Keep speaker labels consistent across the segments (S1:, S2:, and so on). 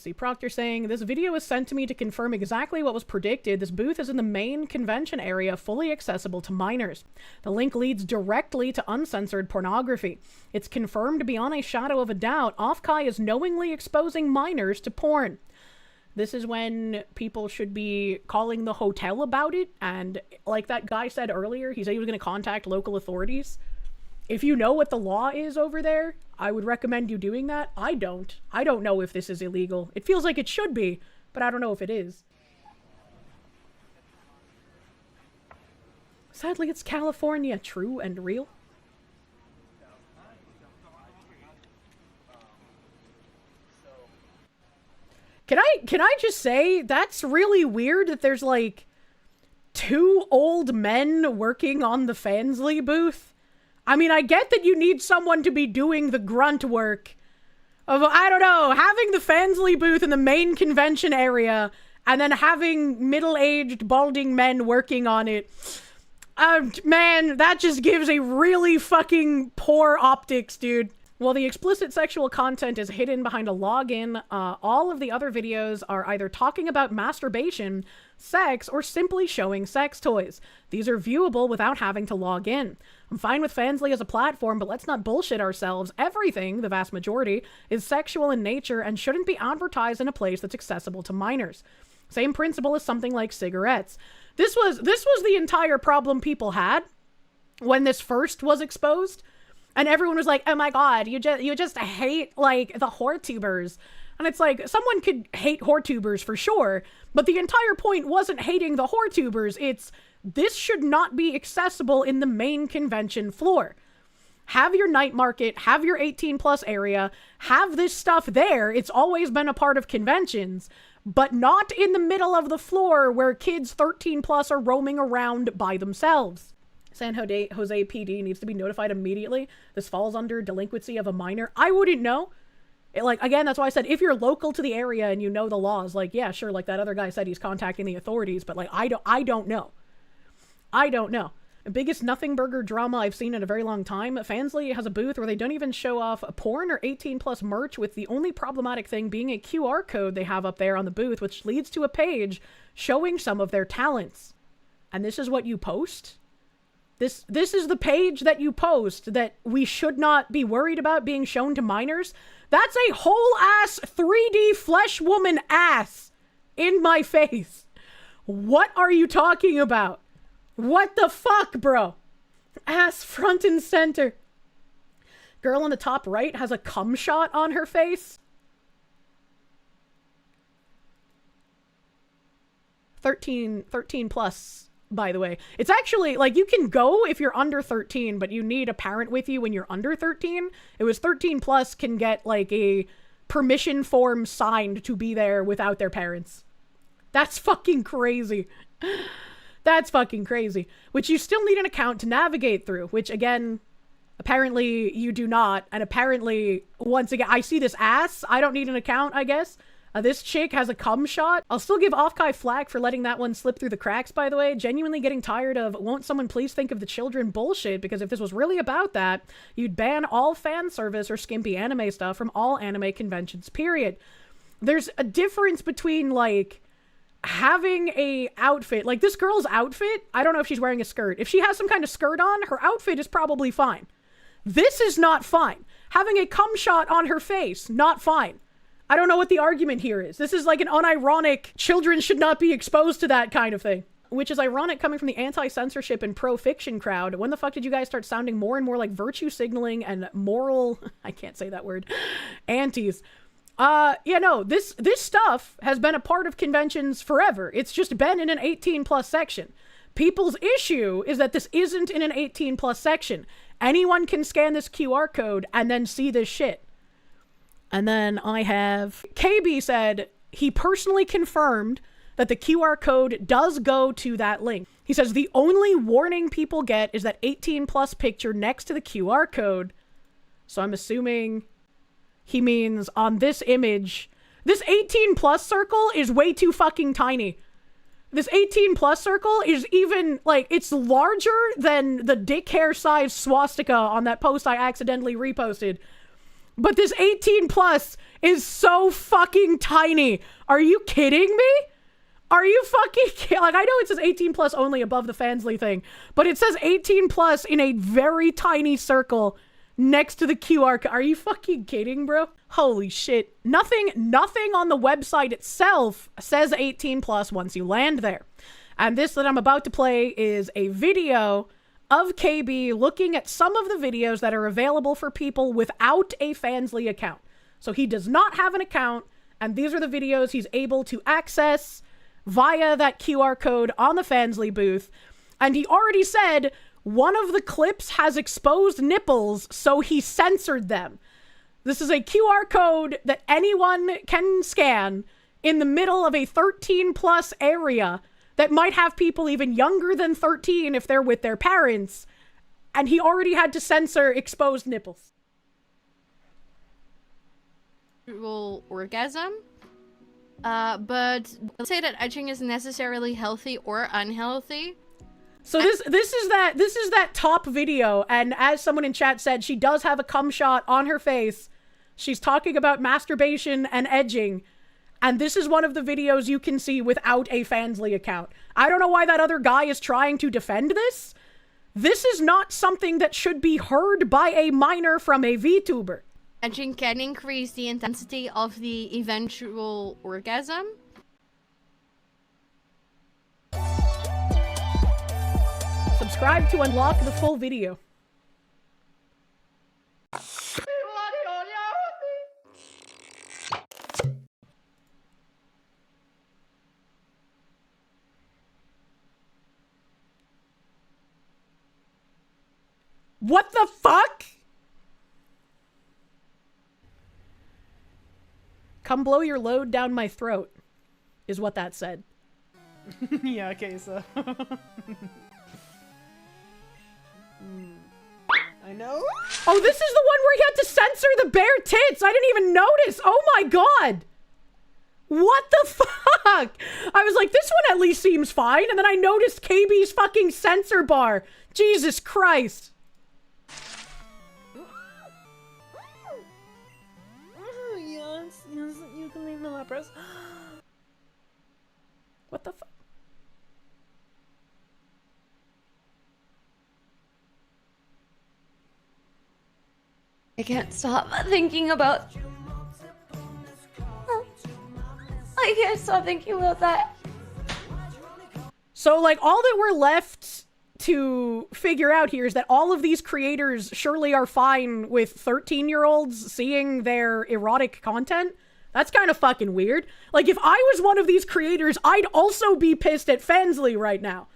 S1: C. Proctor saying, this video was sent to me to confirm exactly what was predicted. This booth is in the main convention area, fully accessible to minors. The link leads directly to uncensored pornography. It's confirmed beyond a shadow of a doubt, Offkai is knowingly exposing minors to porn. This is when people should be calling the hotel about it, and like that guy said earlier, he said he was going to contact local authorities. If you know what the law is over there, I would recommend you doing that. I don't know if this is illegal. It feels like it should be, but I don't know if it is. Sadly, it's California, true and real. Can I just say, that's really weird that there's like 2 old men working on the Fansly booth. I mean, I get that you need someone to be doing the grunt work of, I don't know, having the Fansly booth in the main convention area and then having middle-aged balding men working on it. Man, that just gives a really fucking poor optics, dude. While the explicit sexual content is hidden behind a login, all of the other videos are either talking about masturbation, sex, or simply showing sex toys. These are viewable without having to log in. I'm fine with Fansly as a platform, but let's not bullshit ourselves. Everything, the vast majority, is sexual in nature and shouldn't be advertised in a place that's accessible to minors. Same principle as something like cigarettes. This was the entire problem people had when this first was exposed. And everyone was like, oh my god, you just hate, like, the whoretubers. And it's like, someone could hate whoretubers for sure, but the entire point wasn't hating the whoretubers. It's, this should not be accessible in the main convention floor. Have your night market, have your 18+ area, have this stuff there. It's always been a part of conventions, but not in the middle of the floor where kids 13+ are roaming around by themselves. San Jose PD needs to be notified immediately. This falls under delinquency of a minor. I wouldn't know. Like, again, that's why I said, if you're local to the area and you know the laws, like, yeah, sure, like that other guy said he's contacting the authorities, but like, I don't know. I don't know. The biggest nothing burger drama I've seen in a very long time. Fansly has a booth where they don't even show off porn or 18+ merch, with the only problematic thing being a QR code they have up there on the booth, which leads to a page showing some of their talents. And this is what you post? This is the page that you post that we should not be worried about being shown to minors? That's a whole ass 3D flesh woman ass in my face. What are you talking about? What the fuck, bro? Ass front and center. Girl on the top right has a cum shot on her face. 13+. By the way, it's actually like you can go if you're under 13, but you need a parent with you when you're under 13. It was 13+ can get like a permission form signed to be there without their parents. That's fucking crazy. That's fucking crazy. Which you still need an account to navigate through, which again, apparently you do not. And apparently, once again, I see this ass. I don't need an account, I guess. This chick has a cum shot. I'll still give Offkai flack for letting that one slip through the cracks, by the way. Genuinely getting tired of, won't someone please think of the children bullshit, because if this was really about that, you'd ban all fan service or skimpy anime stuff from all anime conventions, period. There's a difference between, like, having a outfit. Like, this girl's outfit, I don't know if she's wearing a skirt. If she has some kind of skirt on, her outfit is probably fine. This is not fine. Having a cum shot on her face, not fine. I don't know what the argument here is. This is like an unironic, children should not be exposed to that kind of thing. Which is ironic coming from the anti-censorship and pro-fiction crowd. When the fuck did you guys start sounding more and more like virtue signaling and moral, I can't say that word, antis? Yeah, no, this stuff has been a part of conventions forever. It's just been in an 18+ section. People's issue is that this isn't in an 18+ section. Anyone can scan this QR code and then see this shit. And then I have KB said he personally confirmed that the QR code does go to that link. He says the only warning people get is that 18+ picture next to the QR code. So I'm assuming he means on this image, this 18+ circle is way too fucking tiny. This 18+ circle is even, like, it's larger than the dick hair size swastika on that post I accidentally reposted. But this 18+ is so fucking tiny. Are you kidding me? Are you fucking kidding? Like, I know it says 18 plus only above the Fansly thing, but it says 18 plus in a very tiny circle next to the QR code. Are you fucking kidding, bro? Holy shit. Nothing on the website itself says 18 plus once you land there. And this that I'm about to play is a video of KB looking at some of the videos that are available for people without a Fansly account. So he does not have an account, and these are the videos he's able to access via that QR code on the Fansly booth. And he already said one of the clips has exposed nipples, so he censored them. This is a QR code that anyone can scan in the middle of a 13 plus area that might have people even younger than 13 if they're with their parents. And he already had to censor exposed nipples.
S2: Orgasm. But let's say that edging is necessarily healthy or unhealthy.
S1: So this is that top video, and as someone in chat said, she does have a cum shot on her face. She's talking about masturbation and edging, and this is one of the videos you can see without a Fansly account. I don't know why that other guy is trying to defend this. This is not something that should be heard by a minor from a VTuber.
S2: Edging can increase the intensity of the eventual orgasm.
S1: Subscribe to unlock the full video. What the fuck? Come blow your load down my throat, is what that said. Yeah, okay, so. I know. Oh, this is the one where he had to censor the bare tits. I didn't even notice. Oh my god. What the fuck? I was like, this one at least seems fine. And then I noticed KB's fucking censor bar. Jesus Christ. Yes, you can leave the lepers. What the fuck?
S3: I can't stop thinking about... I can't stop thinking about that.
S1: So, like, all that we're left to figure out here is that all of these creators surely are fine with 13-year-olds seeing their erotic content. That's kind of fucking weird. Like, if I was one of these creators, I'd also be pissed at Fansly right now.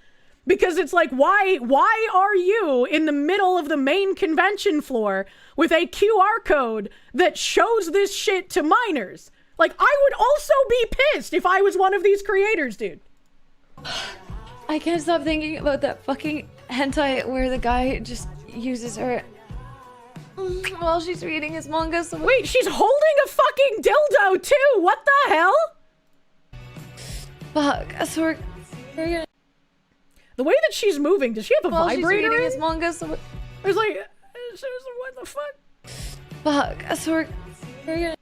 S1: Because it's like, why are you in the middle of the main convention floor with a QR code that shows this shit to minors? Like, I would also be pissed if I was one of these creators, dude.
S3: I can't stop thinking about that fucking hentai where the guy just uses her while she's reading his manga. So
S1: wait, she's holding a fucking dildo too! What the hell?
S3: Fuck, so we're gonna...
S1: The way that she's moving, does she have a
S3: while
S1: vibrator?
S3: She's reading his manga, so
S1: it's like, what the fuck?
S3: Fuck, so we're gonna...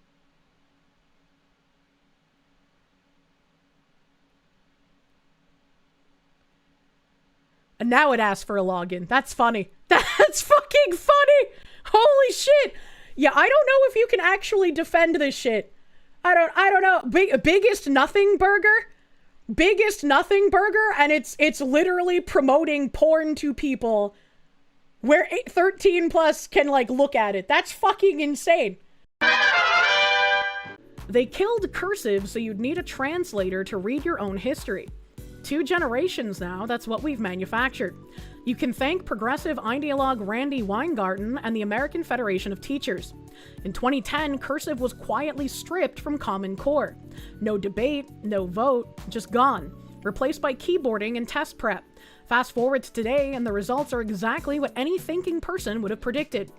S1: And now it asks for a login. That's funny. That's fucking funny! Holy shit! Yeah, I don't know if you can actually defend this shit. I don't know. Biggest Nothing Burger? Biggest Nothing Burger, and it's literally promoting porn to people where 13 plus can, like, look at it. That's fucking insane. They killed Cursive, so you'd need a translator to read your own history. 2 generations now, that's what we've manufactured. You can thank progressive ideologue Randy Weingarten and the American Federation of Teachers. In 2010, Cursive was quietly stripped from Common Core. No debate, no vote, just gone. Replaced by keyboarding and test prep. Fast forward to today, and the results are exactly what any thinking person would have predicted.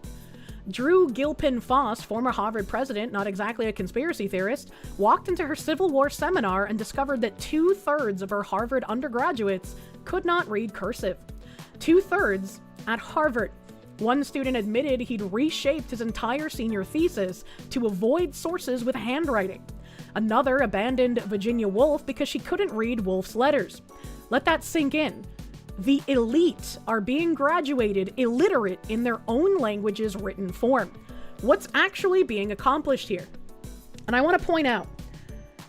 S1: Drew Gilpin Foss, former Harvard president, not exactly a conspiracy theorist, walked into her Civil War seminar and discovered that 2/3 of her Harvard undergraduates could not read cursive. 2/3 at Harvard. One student admitted he'd reshaped his entire senior thesis to avoid sources with handwriting. Another abandoned Virginia Woolf because she couldn't read Woolf's letters. Let that sink in. The elite are being graduated illiterate in their own language's written form. What's actually being accomplished here? And I want to point out,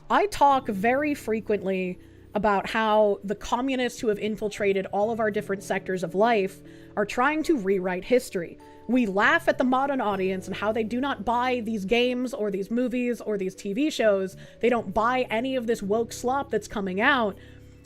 S1: I talk very frequently about how the communists who have infiltrated all of our different sectors of life are trying to rewrite history. We laugh at the modern audience and how they do not buy these games or these movies or these TV shows. They don't buy any of this woke slop that's coming out.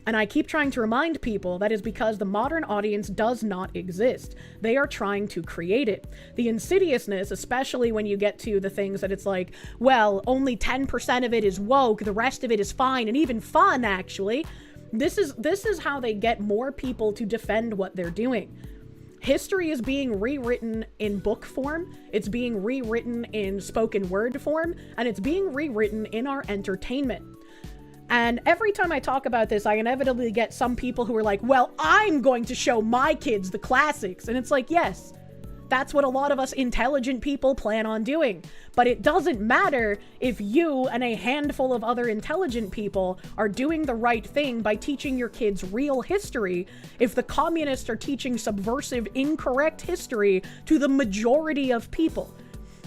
S1: And I keep trying to remind people that is because the modern audience does not exist. They are trying to create it. The insidiousness, especially when you get to the things that it's like, well, only 10% of it is woke, the rest of it is fine and even fun, actually. This is how they get more people to defend what they're doing. History is being rewritten in book form, it's being rewritten in spoken word form, and it's being rewritten in our entertainment. And every time I talk about this, I inevitably get some people who are like, well, I'm going to show my kids the classics. And it's like, yes, that's what a lot of us intelligent people plan on doing. But it doesn't matter if you and a handful of other intelligent people are doing the right thing by teaching your kids real history, if the communists are teaching subversive, incorrect history to the majority of people.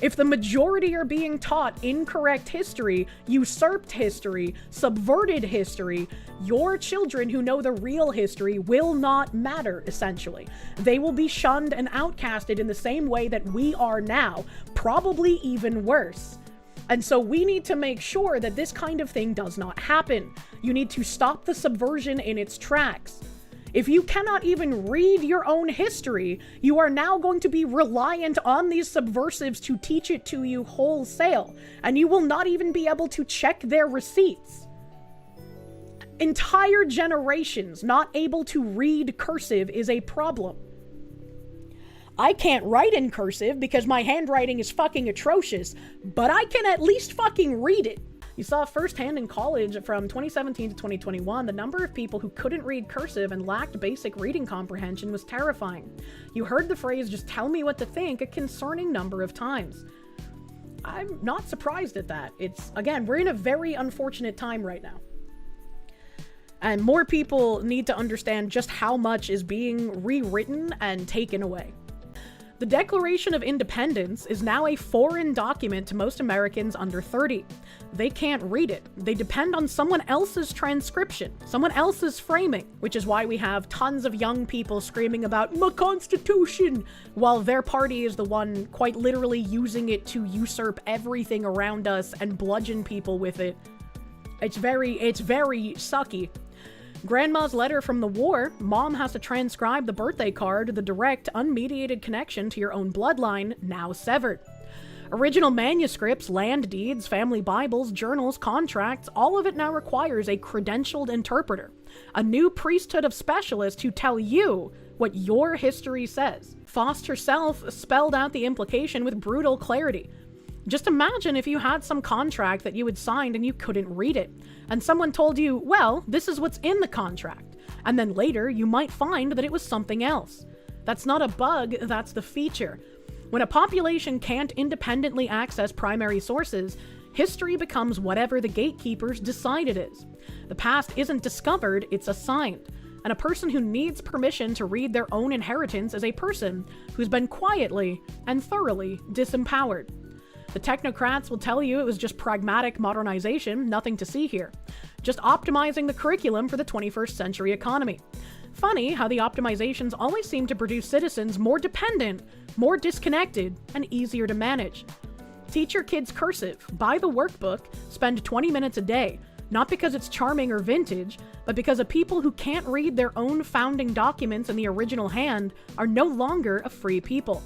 S1: If the majority are being taught incorrect history, usurped history, subverted history, your children who know the real history will not matter, essentially. They will be shunned and outcasted in the same way that we are now, probably even worse. And so we need to make sure that this kind of thing does not happen. You need to stop the subversion in its tracks. If you cannot even read your own history, you are now going to be reliant on these subversives to teach it to you wholesale, and you will not even be able to check their receipts. Entire generations not able to read cursive is a problem. I can't write in cursive because my handwriting is fucking atrocious, but I can at least fucking read it. You saw firsthand in college from 2017 to 2021, the number of people who couldn't read cursive and lacked basic reading comprehension was terrifying. You heard the phrase, just tell me what to think, a concerning number of times. I'm not surprised at that. Again, we're in a very unfortunate time right now. And more people need to understand just how much is being rewritten and taken away. The Declaration of Independence is now a foreign document to most Americans under 30. They can't read it. They depend on someone else's transcription, someone else's framing, which is why we have tons of young people screaming about my Constitution, while their party is the one quite literally using it to usurp everything around us and bludgeon people with it. It's very sucky. Grandma's letter from the war, mom has to transcribe the birthday card, the direct, unmediated connection to your own bloodline, now severed. Original manuscripts, land deeds, family Bibles, journals, contracts, all of it now requires a credentialed interpreter. A new priesthood of specialists who tell you what your history says. Faust herself spelled out the implication with brutal clarity. Just imagine if you had some contract that you had signed and you couldn't read it, and someone told you, well, this is what's in the contract, and then later you might find that it was something else. That's not a bug, that's the feature. When a population can't independently access primary sources, history becomes whatever the gatekeepers decide it is. The past isn't discovered, it's assigned. And a person who needs permission to read their own inheritance is a person who's been quietly and thoroughly disempowered. The technocrats will tell you it was just pragmatic modernization, nothing to see here. Just optimizing the curriculum for the 21st century economy. Funny how the optimizations always seem to produce citizens more dependent, more disconnected, and easier to manage. Teach your kids cursive, buy the workbook, spend 20 minutes a day, not because it's charming or vintage, but because of people who can't read their own founding documents in the original hand are no longer a free people.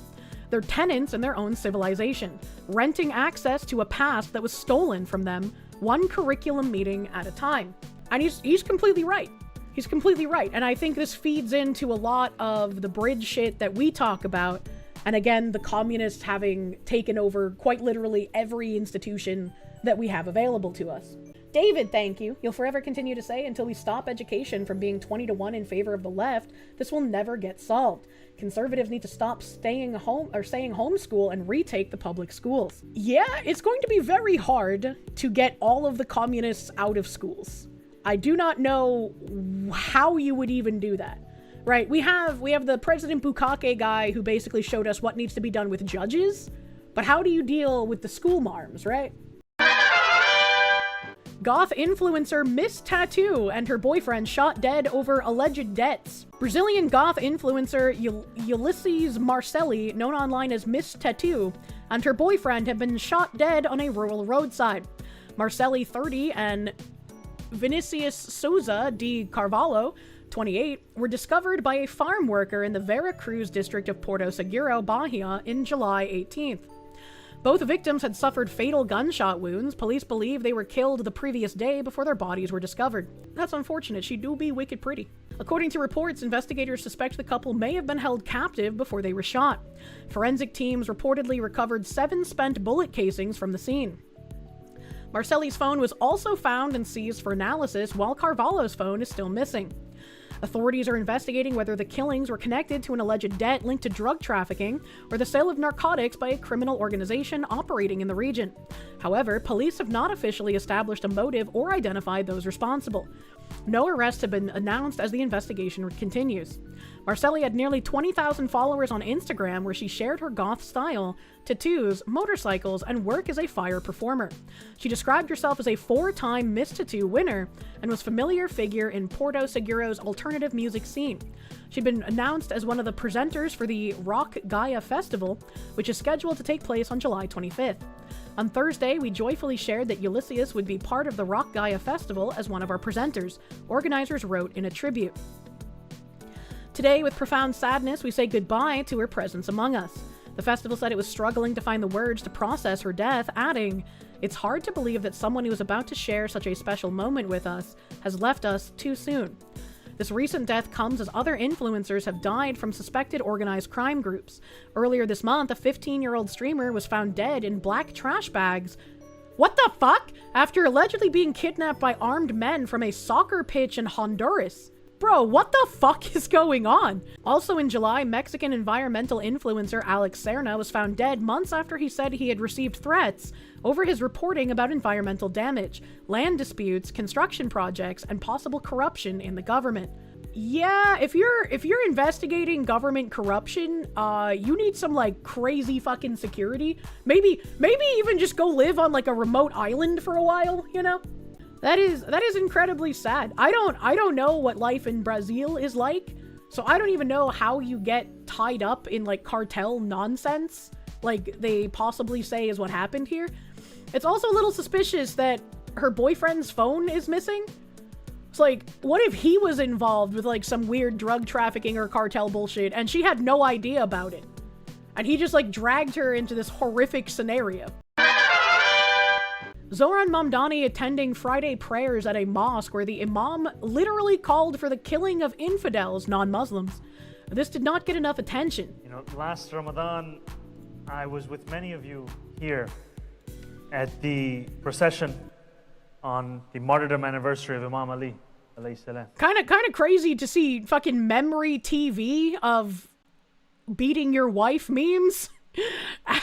S1: They're tenants in their own civilization, renting access to a past that was stolen from them, one curriculum meeting at a time. And he's completely right. He's completely right. And I think this feeds into a lot of the bridge shit that we talk about. And again, the communists having taken over quite literally every institution that we have available to us. David, thank you. You'll forever continue to say, until we stop education from being 20-1 in favor of the left, this will never get solved. Conservatives need to stop staying homeschool and retake the public schools. Yeah, it's going to be very hard to get all of the communists out of schools. I do not know how you would even do that. Right, we have the President Bukake guy who basically showed us what needs to be done with judges, but how do you deal with the school marms, right? Goth influencer Miss Tattoo and her boyfriend shot dead over alleged debts. Brazilian goth influencer Ulysses Marcelli, known online as Miss Tattoo, and her boyfriend have been shot dead on a rural roadside. Marcelli, 30, and Vinicius Souza de Carvalho, 28, were discovered by a farm worker in the Vera Cruz district of Porto Seguro, Bahia, in July 18th. Both victims had suffered fatal gunshot wounds. Police believe they were killed the previous day before their bodies were discovered. That's unfortunate. She do be wicked pretty. According to reports, investigators suspect the couple may have been held captive before they were shot. Forensic teams reportedly recovered 7 spent bullet casings from the scene. Marcelli's phone was also found and seized for analysis, while Carvalho's phone is still missing. Authorities are investigating whether the killings were connected to an alleged debt linked to drug trafficking or the sale of narcotics by a criminal organization operating in the region. However, police have not officially established a motive or identified those responsible. No arrests have been announced as the investigation continues. Marcelli had nearly 20,000 followers on Instagram, where she shared her goth style, tattoos, motorcycles, and work as a fire performer. She described herself as a 4-time Miss Tattoo winner and was a familiar figure in Porto Seguro's alternative music scene. She'd been announced as one of the presenters for the Rock Gaia Festival, which is scheduled to take place on July 25th. On Thursday, we joyfully shared that Ulysses would be part of the Rock Gaia Festival as one of our presenters, organizers wrote in a tribute. Today, with profound sadness, we say goodbye to her presence among us. The festival said it was struggling to find the words to process her death, adding, "It's hard to believe that someone who was about to share such a special moment with us has left us too soon." This recent death comes as other influencers have died from suspected organized crime groups. Earlier this month, a 15-year-old streamer was found dead in black trash bags. What the fuck? After allegedly being kidnapped by armed men from a soccer pitch in Honduras. Bro, what the fuck is going on? Also in July, Mexican environmental influencer Alex Serna was found dead months after he said he had received threats over his reporting about environmental damage, land disputes, construction projects, and possible corruption in the government. Yeah, if you're investigating government corruption, you need some like crazy fucking security. Maybe even just go live on like a remote island for a while, you know? That is incredibly sad. I don't know what life in Brazil is like, so I don't even know how you get tied up in like cartel nonsense, like they possibly say is what happened here. It's also a little suspicious that her boyfriend's phone is missing. It's like, what if he was involved with like some weird drug trafficking or cartel bullshit and she had no idea about it? And he just like dragged her into this horrific scenario. Zohran Mamdani attending Friday prayers at a mosque where the imam literally called for the killing of infidels, non-Muslims. This did not get enough attention.
S4: You know, last Ramadan, I was with many of you here at the procession on the martyrdom anniversary of Imam Ali, alayhi salam.
S1: Kind of crazy to see fucking memory TV of beating your wife memes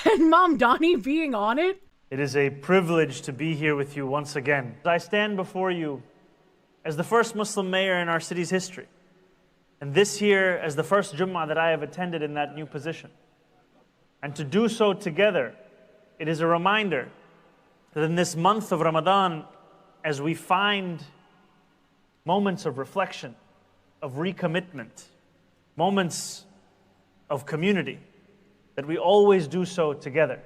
S1: and Mamdani being on it.
S4: It is a privilege to be here with you once again. I stand before you as the first Muslim mayor in our city's history, and this year as the first Jummah that I have attended in that new position. And to do so together, it is a reminder that in this month of Ramadan, as we find moments of reflection, of recommitment, moments of community, that we always do so together.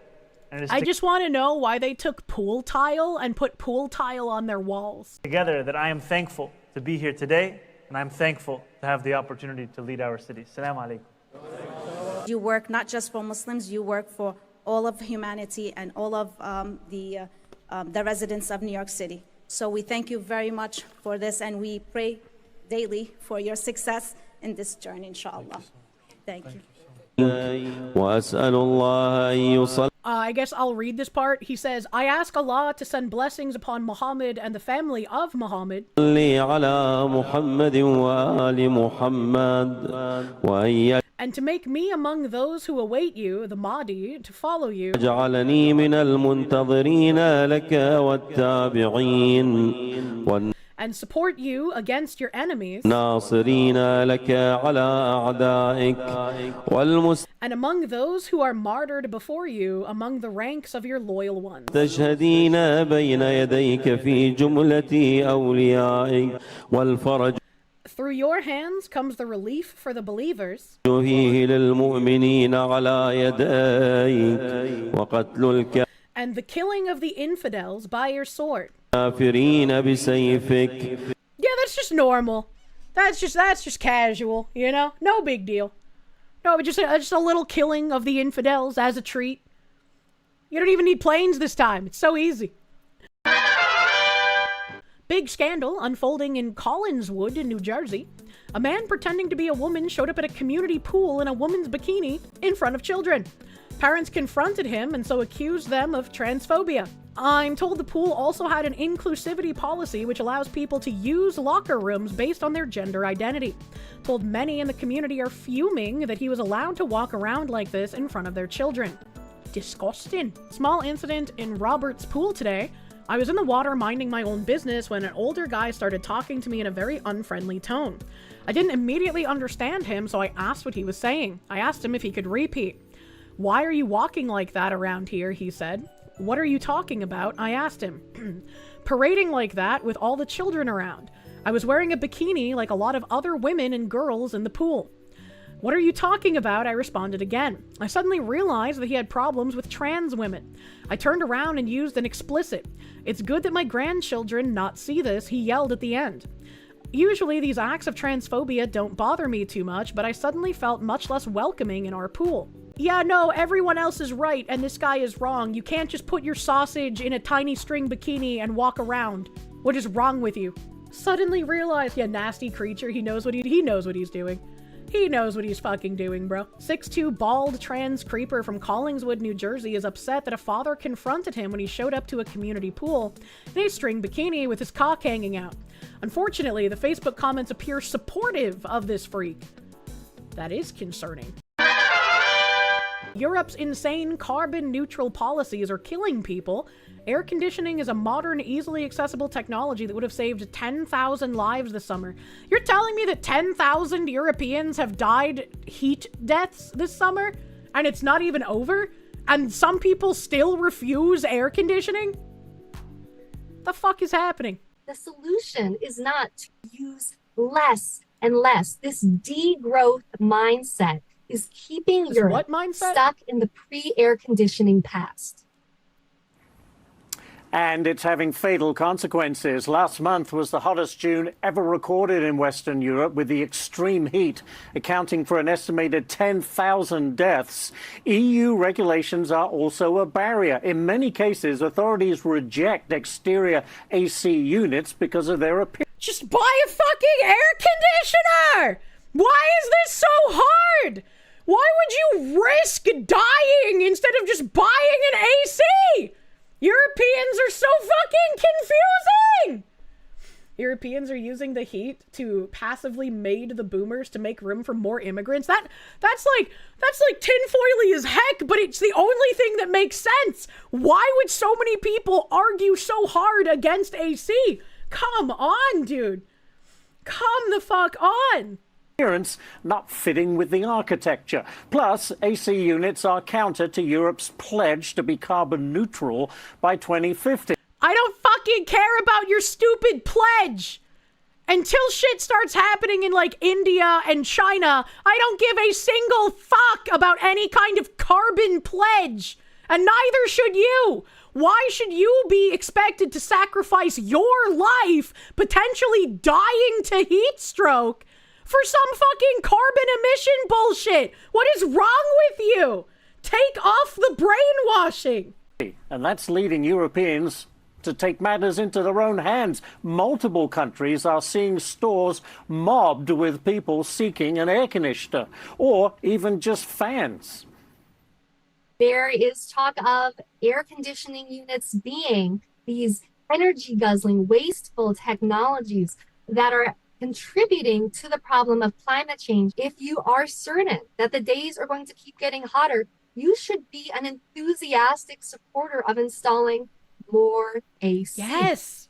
S1: I just want to know why they took pool tile and put pool tile on their walls.
S4: Together that I am thankful to be here today, and I'm thankful to have the opportunity to lead our city. Assalamu alaikum.
S5: You work not just for Muslims, you work for all of humanity and all of the residents of New York City. So we thank you very much for this, and we pray daily for your success in this journey, inshallah. Thank you.
S1: I guess I'll read this part. He says, I ask Allah to send blessings upon Muhammad and the family of Muhammad. And to make me among those who await you, the Mahdi, to follow you. And support you against your enemies. And among those who are martyred before you, among the ranks of your loyal ones. Through your hands comes the relief for the believers. And the killing of the infidels by your sword. Yeah, that's just normal. That's just casual, you know? No big deal. No, just a little killing of the infidels as a treat. You don't even need planes this time. It's so easy. Big scandal unfolding in Collinswood in New Jersey. A man pretending to be a woman showed up at a community pool in a woman's bikini in front of children. Parents confronted him and so accused them of transphobia. I'm told the pool also had an inclusivity policy which allows people to use locker rooms based on their gender identity. Told many in the community are fuming that he was allowed to walk around like this in front of their children. Disgusting. Small incident in Robert's pool today. I was in the water minding my own business when an older guy started talking to me in a very unfriendly tone. I didn't immediately understand him, so I asked what he was saying. I asked him if he could repeat. Why are you walking like that around here, he said. What are you talking about? I asked him. Parading like that with all the children around. I was wearing a bikini like a lot of other women and girls in the pool. What are you talking about? I responded again. I suddenly realized that he had problems with trans women. I turned around and used an explicit. It's good that my grandchildren not see this, he yelled at the end. Usually these acts of transphobia don't bother me too much, but I suddenly felt much less welcoming in our pool. Yeah, no, everyone else is right and this guy is wrong. You can't just put your sausage in a tiny string bikini and walk around. What is wrong with you? Suddenly realized, yeah, nasty creature, he knows what he's doing. He knows what he's fucking doing, bro. 6'2" bald trans creeper from Collingswood, New Jersey is upset that a father confronted him when he showed up to a community pool in a string bikini with his cock hanging out. Unfortunately, the Facebook comments appear supportive of this freak. That is concerning. Europe's insane carbon-neutral policies are killing people. Air conditioning is a modern, easily accessible technology that would have saved 10,000 lives this summer. You're telling me that 10,000 Europeans have died heat deaths this summer? And it's not even over? And some people still refuse air conditioning? The fuck is happening?
S6: The solution is not to use less and less. This degrowth mindset is keeping Europe stuck in the pre-air conditioning past.
S7: And it's having fatal consequences. Last month was the hottest June ever recorded in Western Europe, with the extreme heat accounting for an estimated 10,000 deaths. EU regulations are also a barrier. In many cases, authorities reject exterior AC units because of their appearance.
S1: Just buy a fucking air conditioner! Why is this so hard? Why would you risk dying instead of just buying an AC? Europeans are so fucking confusing! Europeans are using the heat to passively maid the boomers to make room for more immigrants. That's like tinfoily as heck, but it's the only thing that makes sense. Why would so many people argue so hard against AC? Come on, dude. Come the fuck on.
S7: Appearance not fitting with the architecture. Plus, AC units are counter to Europe's pledge to be carbon neutral by 2050.
S1: I don't fucking care about your stupid pledge. Until shit starts happening in like India and China, I don't give a single fuck about any kind of carbon pledge. And neither should you. Why should you be expected to sacrifice your life, potentially dying to heat stroke, for some fucking carbon emission bullshit? What is wrong with you? Take off the brainwashing.
S7: And that's leading Europeans to take matters into their own hands. Multiple countries are seeing stores mobbed with people seeking an air conditioner or even just fans.
S6: There is talk of air conditioning units being these energy guzzling, wasteful technologies that are contributing to the problem of climate change. If you are certain that the days are going to keep getting hotter, you should be an enthusiastic supporter of installing more AC.
S1: Yes.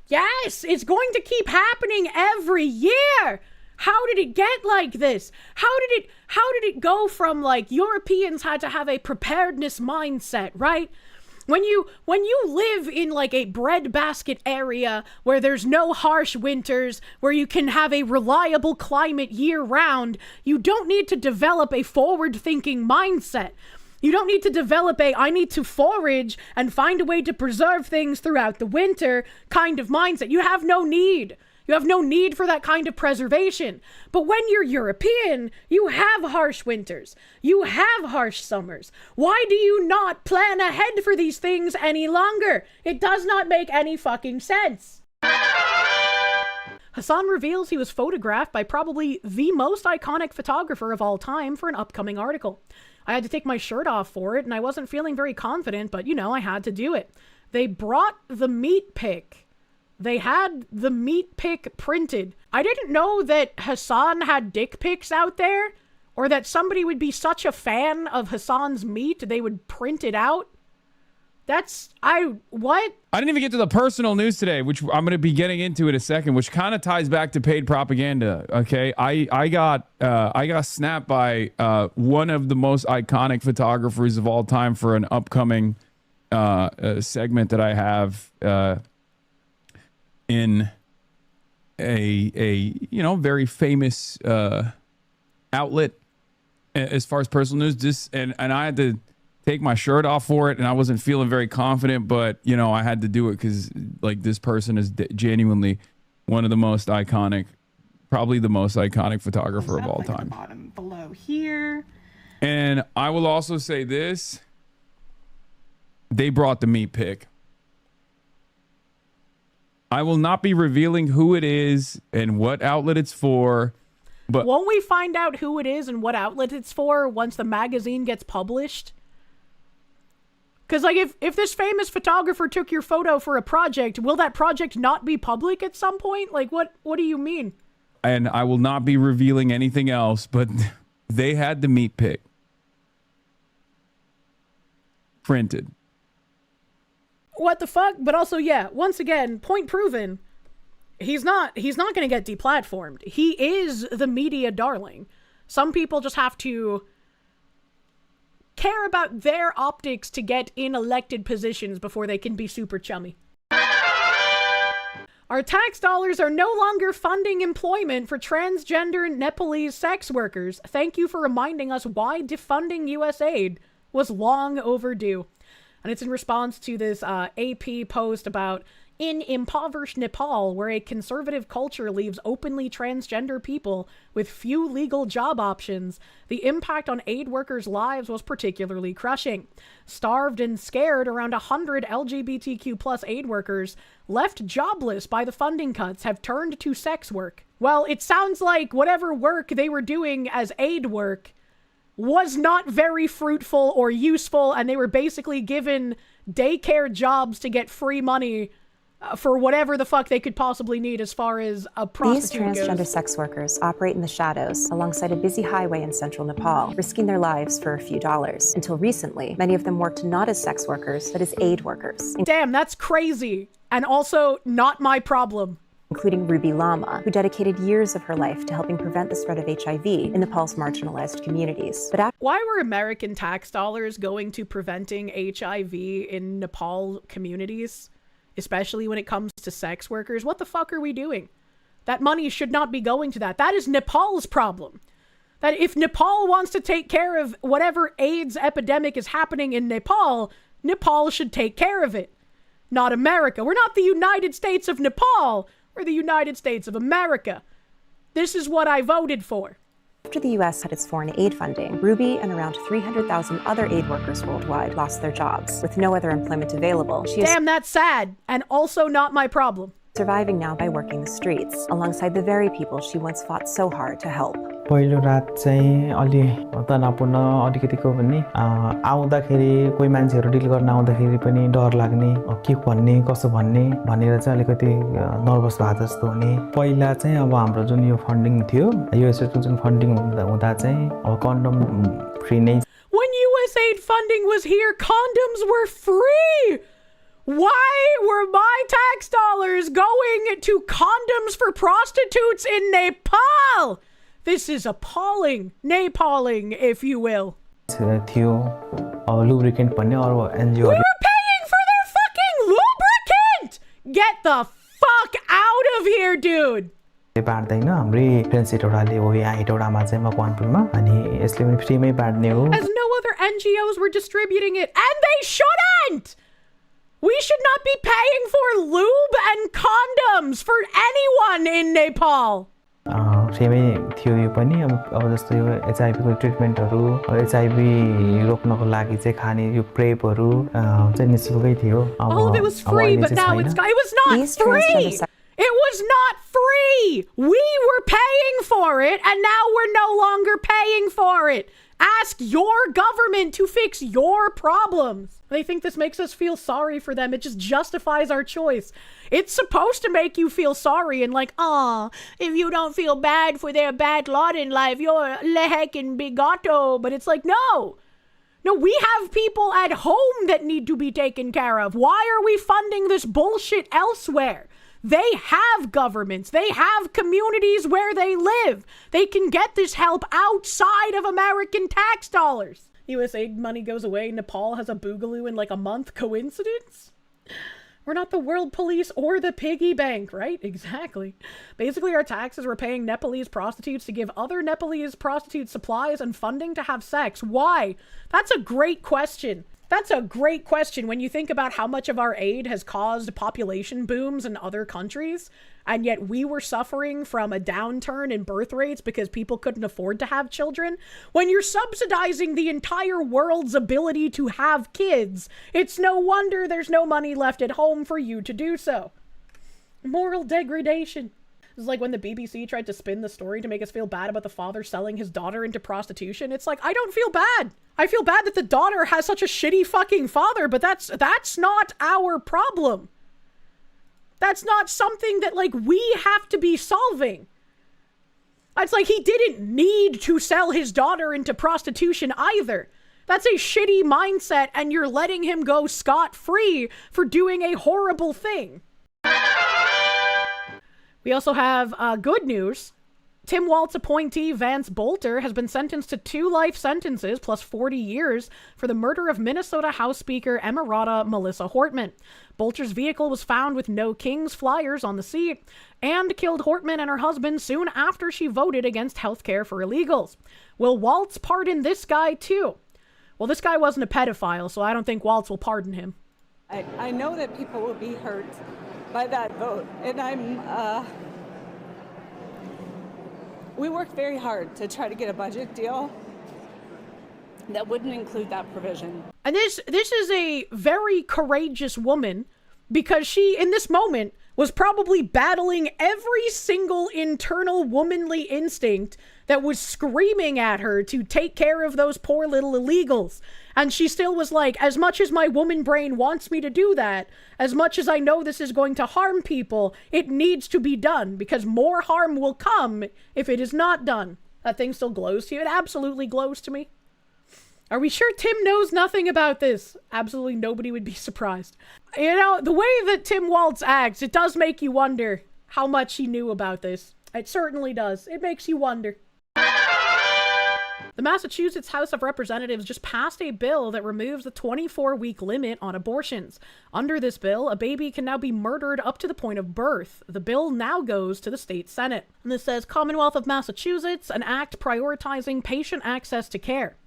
S1: Yes, it's going to keep happening every year. How did it get like this? How did it go from like Europeans had to have a preparedness mindset, right? When you live in like a breadbasket area where there's no harsh winters, where you can have a reliable climate year round, you don't need to develop a forward-thinking mindset. You don't need to develop I need to forage and find a way to preserve things throughout the winter kind of mindset. You have no need. You have no need for that kind of preservation. But when you're European, you have harsh winters. You have harsh summers. Why do you not plan ahead for these things any longer? It does not make any fucking sense. Hasan reveals he was photographed by probably the most iconic photographer of all time for an upcoming article. I had to take my shirt off for it, and I wasn't feeling very confident, but I had to do it. They brought the meat pic. They had the meat pic printed. I didn't know that Hasan had dick pics out there, or that somebody would be such a fan of Hasan's meat they would print it out. What?
S8: I didn't even get to the personal news today, which I'm going to be getting into in a second, which kind of ties back to paid propaganda. Okay, I got snapped by one of the most iconic photographers of all time for an upcoming segment that I have in a very famous outlet as far as personal news. And I had to take my shirt off for it, and I wasn't feeling very confident, but I had to do it because like this person is genuinely one of the most iconic, probably the most iconic photographer of all time.
S9: Bottom below here.
S8: And I will also say this: they brought the meat pic. I will not be revealing who it is and what outlet it's for, but
S1: won't we find out who it is and what outlet it's for once the magazine gets published? Because, like, if this famous photographer took your photo for a project, will that project not be public at some point? Like, what do you mean?
S8: And I will not be revealing anything else, but they had the meat pic printed.
S1: What the fuck? But also, yeah, once again, point proven. He's not going to get deplatformed. He is the media darling. Some people just have to care about their optics to get in elected positions before they can be super chummy. Our tax dollars are no longer funding employment for transgender Nepalese sex workers. Thank you for reminding us why defunding USAID was long overdue. And it's in response to this AP post about in impoverished Nepal, where a conservative culture leaves openly transgender people with few legal job options, the impact on aid workers' lives was particularly crushing. Starved and scared, around 100 LGBTQ plus aid workers, left jobless by the funding cuts, have turned to sex work. Well, it sounds like whatever work they were doing as aid work was not very fruitful or useful, and they were basically given daycare jobs to get free money for whatever the fuck they could possibly need as far as a prostitute goes.
S10: These transgender sex workers operate in the shadows alongside a busy highway in central Nepal, risking their lives for a few dollars. Until recently, many of them worked not as sex workers, but as aid workers.
S1: Damn, that's crazy. And also not my problem.
S10: Including Ruby Lama, who dedicated years of her life to helping prevent the spread of HIV in Nepal's marginalized communities. But
S1: why were American tax dollars going to preventing HIV in Nepal communities? Especially when it comes to sex workers. What the fuck are we doing? That money should not be going to that. That is Nepal's problem. That if Nepal wants to take care of whatever AIDS epidemic is happening in Nepal, Nepal should take care of it. Not America. We're not the United States of Nepal. We're the United States of America. This is what I voted for.
S10: After the U.S. cut its foreign aid funding, Ruby and around 300,000 other aid workers worldwide lost their jobs. With no other employment available,
S1: Damn, that's sad, and also not my problem.
S10: surviving now by working the streets, alongside the very people she once fought so hard to help.
S11: पहिलो रात चाहिँ अलि तनावपूर्ण अलिकतिको पनि आउँदाखेरि कोही मान्छेहरू dill गर्न आउँदाखेरि पनि डर लाग्ने के भन्ने कसो भन्ने भनेर चाहिँ अलिकति नर्भस भए जस्तो हुने पहिला चाहिँ अब हाम्रो जुन यो फन्डिङ थियो युएसएड जुन फन्डिङ हुँदा चाहिँ अब कन्डम फ्री नै
S1: When USAID funding was here, condoms were free. Why were my tax dollars going to condoms for prostitutes in Nepal? This is appalling. Nepaling, if you will.
S11: थियो lubricant भन्ने अरु NGO
S1: We were paying for their fucking lubricant! Get the fuck out of here, dude!
S11: बाँड्दैन हाम्रै friends हेटौडाले हो यहाँ हेटौडामा चाहिँ म कनपुरमा अनि यसले पनि फ्रीमै बाँड्ने हो
S1: As no other NGOs were distributing it, and they shouldn't! We should not be paying for lube and condoms for anyone in Nepal!
S11: फ्रीमै थियो यो पनि अब जस्तो यो एचआईभी को ट्रिटमेन्टहरु एचआईभी रोक्नको लागि चाहिँ खाने यो प्रेपहरु चाहिँ निशुल्कै थियो
S1: All of it was free, but now it was not free! It was not free! We were paying for it, and now we're no longer paying for it! Ask your government to fix your problems. They think this makes us feel sorry for them. It just justifies our choice. It's supposed to make you feel sorry and like, if you don't feel bad for their bad lot in life, you're leheckin' bigoto. But it's like, no. No, we have people at home that need to be taken care of. Why are we funding this bullshit elsewhere? They have governments. They have communities where they live. They can get this help outside of American tax dollars. USAID money goes away. Nepal has a boogaloo in like a month. Coincidence? We're not the world police or the piggy bank, right? Exactly. Basically, our taxes were paying Nepalese prostitutes to give other Nepalese prostitutes supplies and funding to have sex. Why? That's a great question. That's a great question when you think about how much of our aid has caused population booms in other countries, and yet we were suffering from a downturn in birth rates because people couldn't afford to have children. When you're subsidizing the entire world's ability to have kids, it's no wonder there's no money left at home for you to do so. Moral degradation. It's like when the BBC tried to spin the story to make us feel bad about the father selling his daughter into prostitution. It's like, I don't feel bad. I feel bad that the daughter has such a shitty fucking father, but that's not our problem. That's not something that, like, we have to be solving. It's like he didn't need to sell his daughter into prostitution either. That's a shitty mindset, and you're letting him go scot-free for doing a horrible thing. We also have good news. Tim Walz appointee Vance Boelter has been sentenced to 2 life sentences plus 40 years for the murder of Minnesota House Speaker Emirata Melissa Hortman. Boelter's vehicle was found with no King's flyers on the seat and killed Hortman and her husband soon after she voted against health care for illegals. Will Walz pardon this guy too? Well, this guy wasn't a pedophile, so I don't think Walz will pardon him.
S9: I know that people will be hurt by that vote, and we worked very hard to try to get a budget deal that wouldn't include that provision.
S1: And this is a very courageous woman, because she, in this moment, was probably battling every single internal womanly instinct that was screaming at her to take care of those poor little illegals. And she still was like, as much as my woman brain wants me to do that, as much as I know this is going to harm people, it needs to be done, because more harm will come if it is not done. That thing still glows to you? It absolutely glows to me. Are we sure Tim knows nothing about this? Absolutely nobody would be surprised. You know, the way that Tim Walz acts, it does make you wonder how much he knew about this. It certainly does. It makes you wonder. The Massachusetts House of Representatives just passed a bill that removes the 24-week limit on abortions. Under this bill, a baby can now be murdered up to the point of birth. The bill now goes to the state Senate. And this says, Commonwealth of Massachusetts, an act prioritizing patient access to care.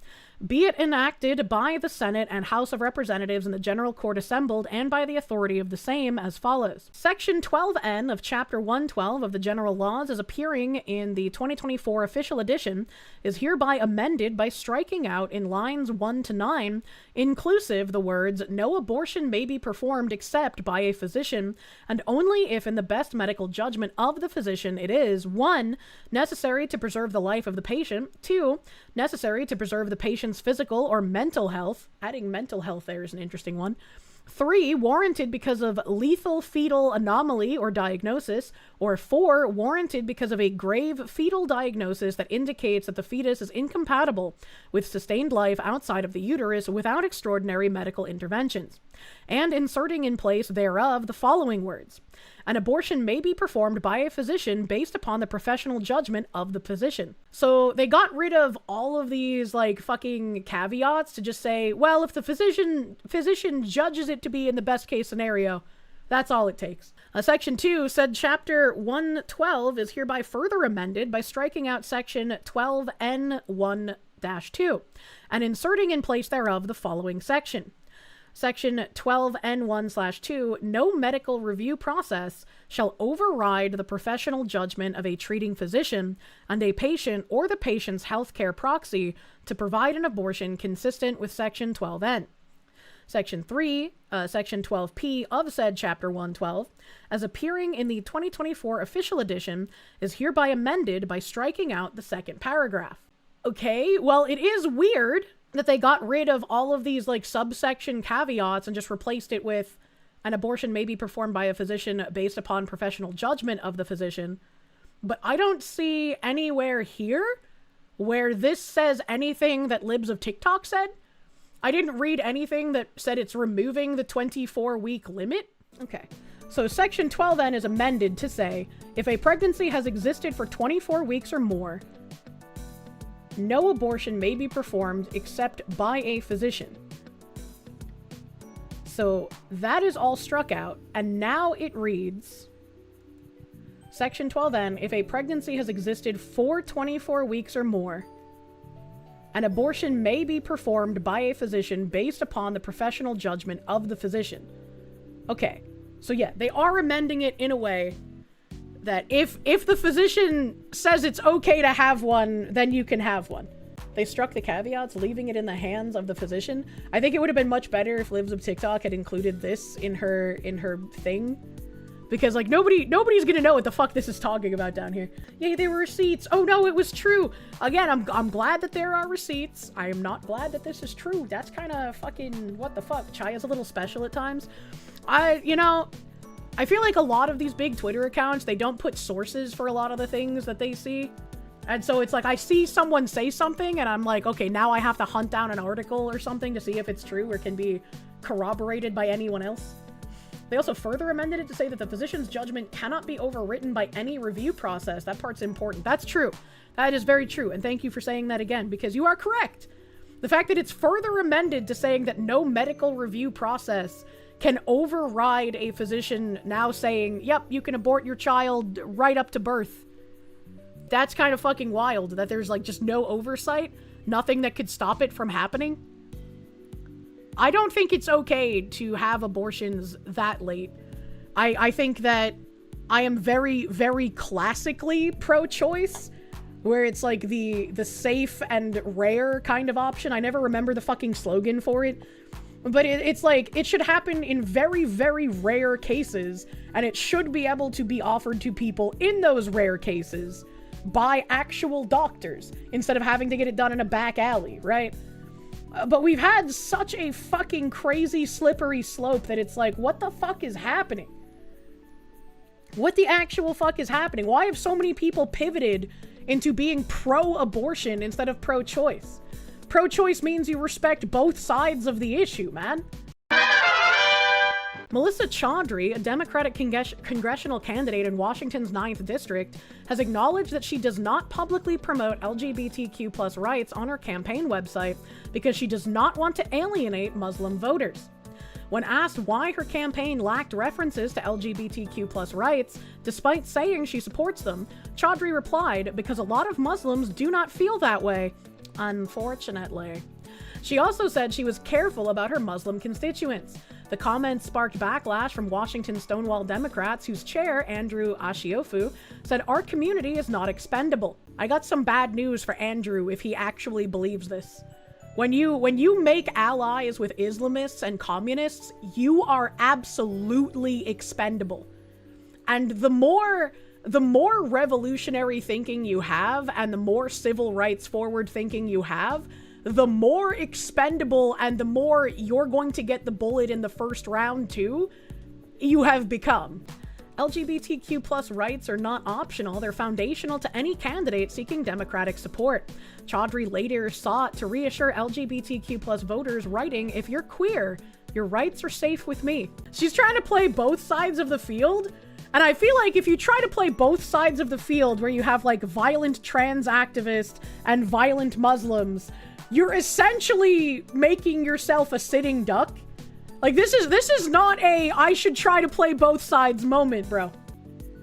S1: be it enacted by the Senate and House of Representatives in the General Court assembled and by the authority of the same as follows. Section 12N of Chapter 112 of the General Laws, as appearing in the 2024 official edition, is hereby amended by striking out in lines 1 to 9, inclusive, the words, "No abortion may be performed except by a physician, and only if in the best medical judgment of the physician it is 1. Necessary to preserve the life of the patient, 2. Necessary to preserve the patient's physical or mental health," adding mental health there is an interesting one, 3. Warranted because of lethal fetal anomaly or diagnosis, or 4. Warranted because of a grave fetal diagnosis that indicates that the fetus is incompatible with sustained life outside of the uterus without extraordinary medical interventions. And inserting in place thereof the following words: "An abortion may be performed by a physician based upon the professional judgment of the physician." So they got rid of all of these like fucking caveats to just say, well, if the physician judges it to be in the best case scenario, that's all it takes. Section 2 said Chapter 112 is hereby further amended by striking out Section 12N1-2 and inserting in place thereof the following section. Section 12N1/2, no medical review process shall override the professional judgment of a treating physician and a patient or the patient's healthcare proxy to provide an abortion consistent with Section 12N. Section 3, Section 12P of said Chapter 112, as appearing in the 2024 official edition, is hereby amended by striking out the second paragraph. Okay, well, it is weird that they got rid of all of these like subsection caveats and just replaced it with an abortion may be performed by a physician based upon professional judgment of the physician. But I don't see anywhere here where this says anything that Libs of TikTok said. I didn't read anything that said it's removing the 24-week limit. Okay. So Section 12N is amended to say, if a pregnancy has existed for 24 weeks or more, no abortion may be performed except by a physician. So that is all struck out, and now it reads, Section 12N, if a pregnancy has existed for 24 weeks or more, an abortion may be performed by a physician based upon the professional judgment of the physician. Okay, so yeah, they are amending it in a way that if the physician says it's okay to have one, then you can have one. They struck the caveats, leaving it in the hands of the physician. I think it would have been much better if Libs of TikTok had included this in her thing. Because like nobody's gonna know what the fuck this is talking about down here. Yay, there were receipts. Oh no, it was true. Again, I'm glad that there are receipts. I am not glad that this is true. That's kind of fucking what the fuck. Chaya's a little special at times. I feel like a lot of these big Twitter accounts, they don't put sources for a lot of the things that they see. And so it's like, I see someone say something and I'm like, okay, now I have to hunt down an article or something to see if it's true or can be corroborated by anyone else. They also further amended it to say that the physician's judgment cannot be overwritten by any review process. That part's important. That's true. That is very true. And thank you for saying that again, because you are correct. The fact that it's further amended to saying that no medical review process can override a physician now saying, yep, you can abort your child right up to birth. That's kind of fucking wild that there's like just no oversight, nothing that could stop it from happening. I don't think it's okay to have abortions that late. I think that I am very, very classically pro-choice, where it's like the safe and rare kind of option. I never remember the fucking slogan for it. But it's like, it should happen in very, very rare cases, and it should be able to be offered to people in those rare cases by actual doctors, instead of having to get it done in a back alley, right? But we've had such a fucking crazy slippery slope that it's like, what the fuck is happening? What the actual fuck is happening? Why have so many people pivoted into being pro-abortion instead of pro-choice? Pro-choice means you respect both sides of the issue, man. Melissa Chaudhry, a Democratic congressional candidate in Washington's 9th District, has acknowledged that she does not publicly promote LGBTQ+ rights on her campaign website because she does not want to alienate Muslim voters. When asked why her campaign lacked references to LGBTQ+ rights, despite saying she supports them, Chaudhry replied, because a lot of Muslims do not feel that way, unfortunately. She also said she was careful about her Muslim constituents. The comments sparked backlash from Washington Stonewall Democrats, whose chair, Andrew Ashiofu, said our community is not expendable. I got some bad news for Andrew if he actually believes this. When you make allies with Islamists and communists, you are absolutely expendable. And the more revolutionary thinking you have and the more civil rights forward thinking you have, the more expendable and the more you're going to get the bullet in the first round too, you have become. LGBTQ plus rights are not optional, they're foundational to any candidate seeking Democratic support. Chaudhry later sought to reassure LGBTQ plus voters, writing, "If you're queer, your rights are safe with me." She's trying to play both sides of the field, and I feel like if you try to play both sides of the field where you have like violent trans activists and violent Muslims, you're essentially making yourself a sitting duck. Like, this is not a I should try to play both sides moment, bro.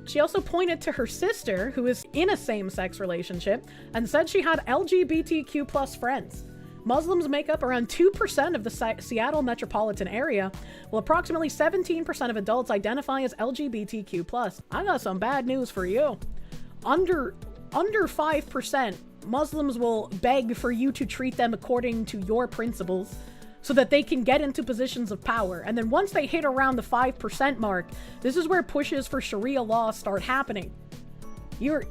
S1: She also pointed to her sister, who is in a same-sex relationship, and said she had LGBTQ plus friends. Muslims make up around 2% of the Seattle metropolitan area, while approximately 17% of adults identify as LGBTQ plus. I got some bad news for you. Under 5%, Muslims will beg for you to treat them according to your principles so that they can get into positions of power. And then once they hit around the 5% mark, this is where pushes for Sharia law start happening. You're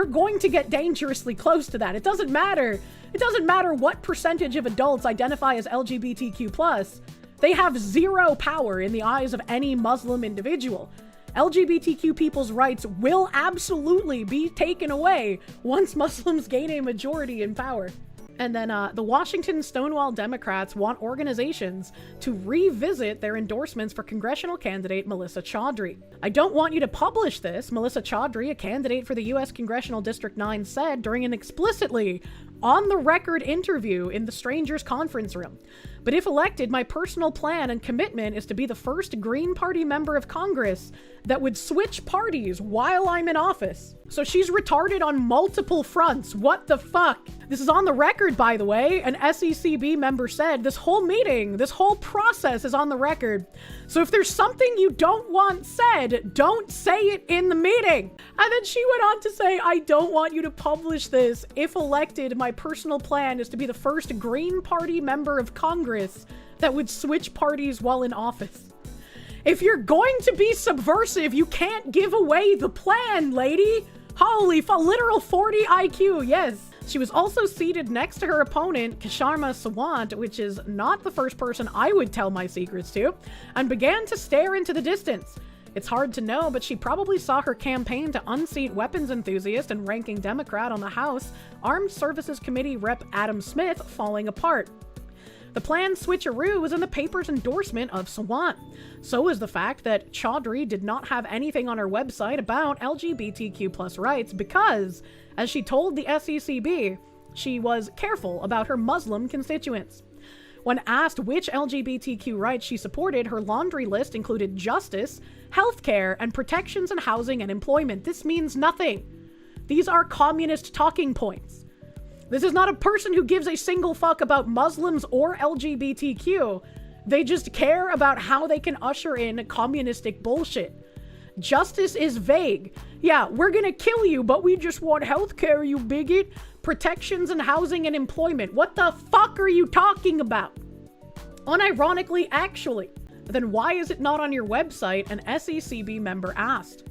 S1: going to get dangerously close to that. It doesn't matter. It doesn't matter what percentage of adults identify as LGBTQ+. They have zero power in the eyes of any Muslim individual. LGBTQ people's rights will absolutely be taken away once Muslims gain a majority in power. And then the Washington Stonewall Democrats want organizations to revisit their endorsements for congressional candidate Melissa Chaudhry. "I don't want you to publish this," Melissa Chaudhry, a candidate for the U.S. Congressional District 9, said during an explicitly on-the-record interview in the Strangers Conference Room. "But if elected, my personal plan and commitment is to be the first Green Party member of Congress that would switch parties while I'm in office." So she's retarded on multiple fronts. What the fuck? This is on the record, by the way. An SECB member said this whole meeting, this whole process is on the record. So if there's something you don't want said, don't say it in the meeting. And then she went on to say, "I don't want you to publish this. If elected, my personal plan is to be the first Green Party member of Congress that would switch parties while in office." If you're going to be subversive, you can't give away the plan, lady. Holy literal 40 IQ, yes. She was also seated next to her opponent, Kisharma Sawant, which is not the first person I would tell my secrets to, and began to stare into the distance. It's hard to know, but she probably saw her campaign to unseat weapons enthusiast and ranking Democrat on the House, Armed Services Committee Rep. Adam Smith, falling apart. The planned switcheroo was in the paper's endorsement of Sawant. So was the fact that Chaudhry did not have anything on her website about LGBTQ plus rights because, as she told the SECB, she was careful about her Muslim constituents. When asked which LGBTQ rights she supported, her laundry list included justice, healthcare, and protections in housing and employment. This means nothing. These are communist talking points. This is not a person who gives a single fuck about Muslims or LGBTQ. They just care about how they can usher in communistic bullshit. Justice is vague. Yeah, we're gonna kill you, but we just want healthcare, you bigot. Protections in housing and employment. What the fuck are you talking about? Unironically, actually. Then why is it not on your website? An SECB member asked.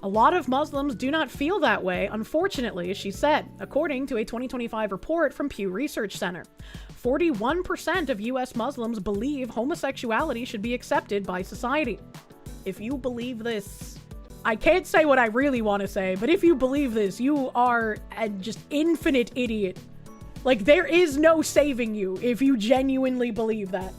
S1: A lot of Muslims do not feel that way, unfortunately, she said, according to a 2025 report from Pew Research Center. 41% of US Muslims believe homosexuality should be accepted by society. If you believe this, I can't say what I really want to say, but if you believe this, you are a just infinite idiot. Like, there is no saving you if you genuinely believe that.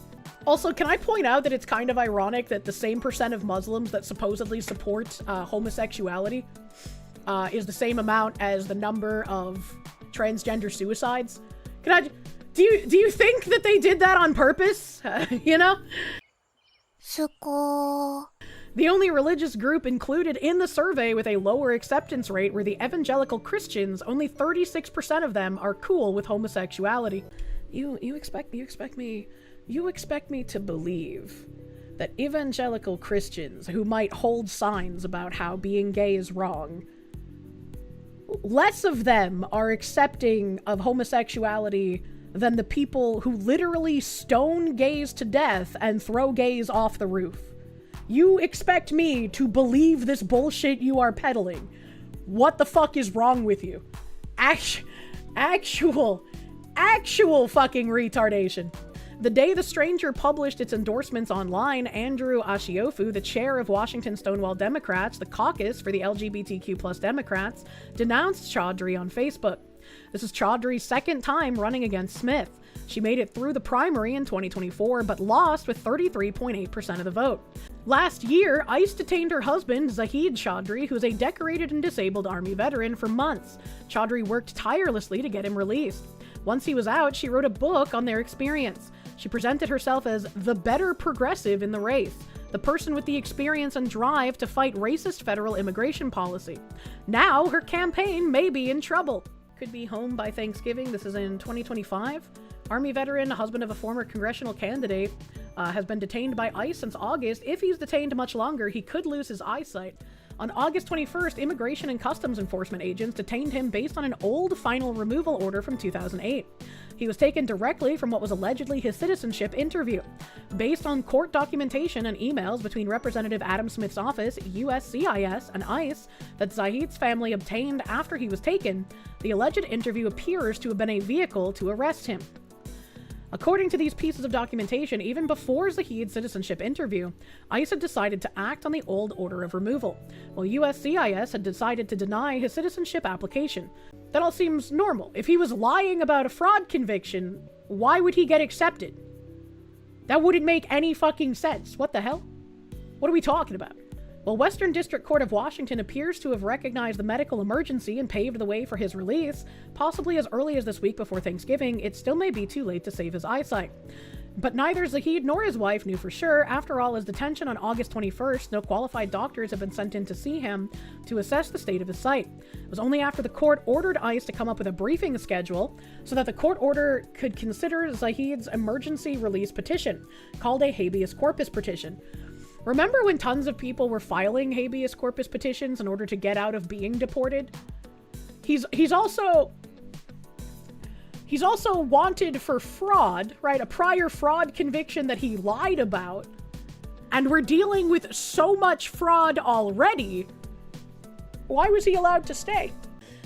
S1: Also, can I point out that it's kind of ironic that the same percent of Muslims that supposedly support homosexuality is the same amount as the number of transgender suicides? Do you think that they did that on purpose? You know? The only religious group included in the survey with a lower acceptance rate were the evangelical Christians. Only 36% of them are cool with homosexuality. You expect me to believe that evangelical Christians who might hold signs about how being gay is wrong, less of them are accepting of homosexuality than the people who literally stone gays to death and throw gays off the roof. You expect me to believe this bullshit you are peddling? What the fuck is wrong with you? Actual fucking retardation. The day The Stranger published its endorsements online, Andrew Ashiofu, the chair of Washington Stonewall Democrats, the caucus for the LGBTQ plus Democrats, denounced Chaudhry on Facebook. This is Chaudhry's second time running against Smith. She made it through the primary in 2024, but lost with 33.8% of the vote. Last year, ICE detained her husband, Zahid Chaudhry, who's a decorated and disabled Army veteran, for months. Chaudhry worked tirelessly to get him released. Once he was out, she wrote a book on their experience. She presented herself as the better progressive in the race, the person with the experience and drive to fight racist federal immigration policy. Now, her campaign may be in trouble. Could be home by Thanksgiving. This is in 2025. Army veteran, husband of a former congressional candidate, has been detained by ICE since August. If he's detained much longer, he could lose his eyesight. On August 21st, Immigration and Customs Enforcement agents detained him based on an old final removal order from 2008. He was taken directly from what was allegedly his citizenship interview. Based on court documentation and emails between Representative Adam Smith's office, USCIS, and ICE that Zahid's family obtained after he was taken, the alleged interview appears to have been a vehicle to arrest him. According to these pieces of documentation, even before Zahid's citizenship interview, ICE had decided to act on the old order of removal, while USCIS had decided to deny his citizenship application. That all seems normal. If he was lying about a fraud conviction, why would he get accepted? That wouldn't make any fucking sense. What the hell? What are we talking about? Well, Western District Court of Washington appears to have recognized the medical emergency and paved the way for his release. Possibly as early as this week before Thanksgiving, it still may be too late to save his eyesight. But neither Zahid nor his wife knew for sure. After all, his detention on August 21st, no qualified doctors have been sent in to see him to assess the state of his sight. It was only after the court ordered ICE to come up with a briefing schedule so that the court order could consider Zahid's emergency release petition, called a habeas corpus petition. Remember when tons of people were filing habeas corpus petitions in order to get out of being deported? He's also wanted for fraud, right? A prior fraud conviction that he lied about. And we're dealing with so much fraud already. Why was he allowed to stay?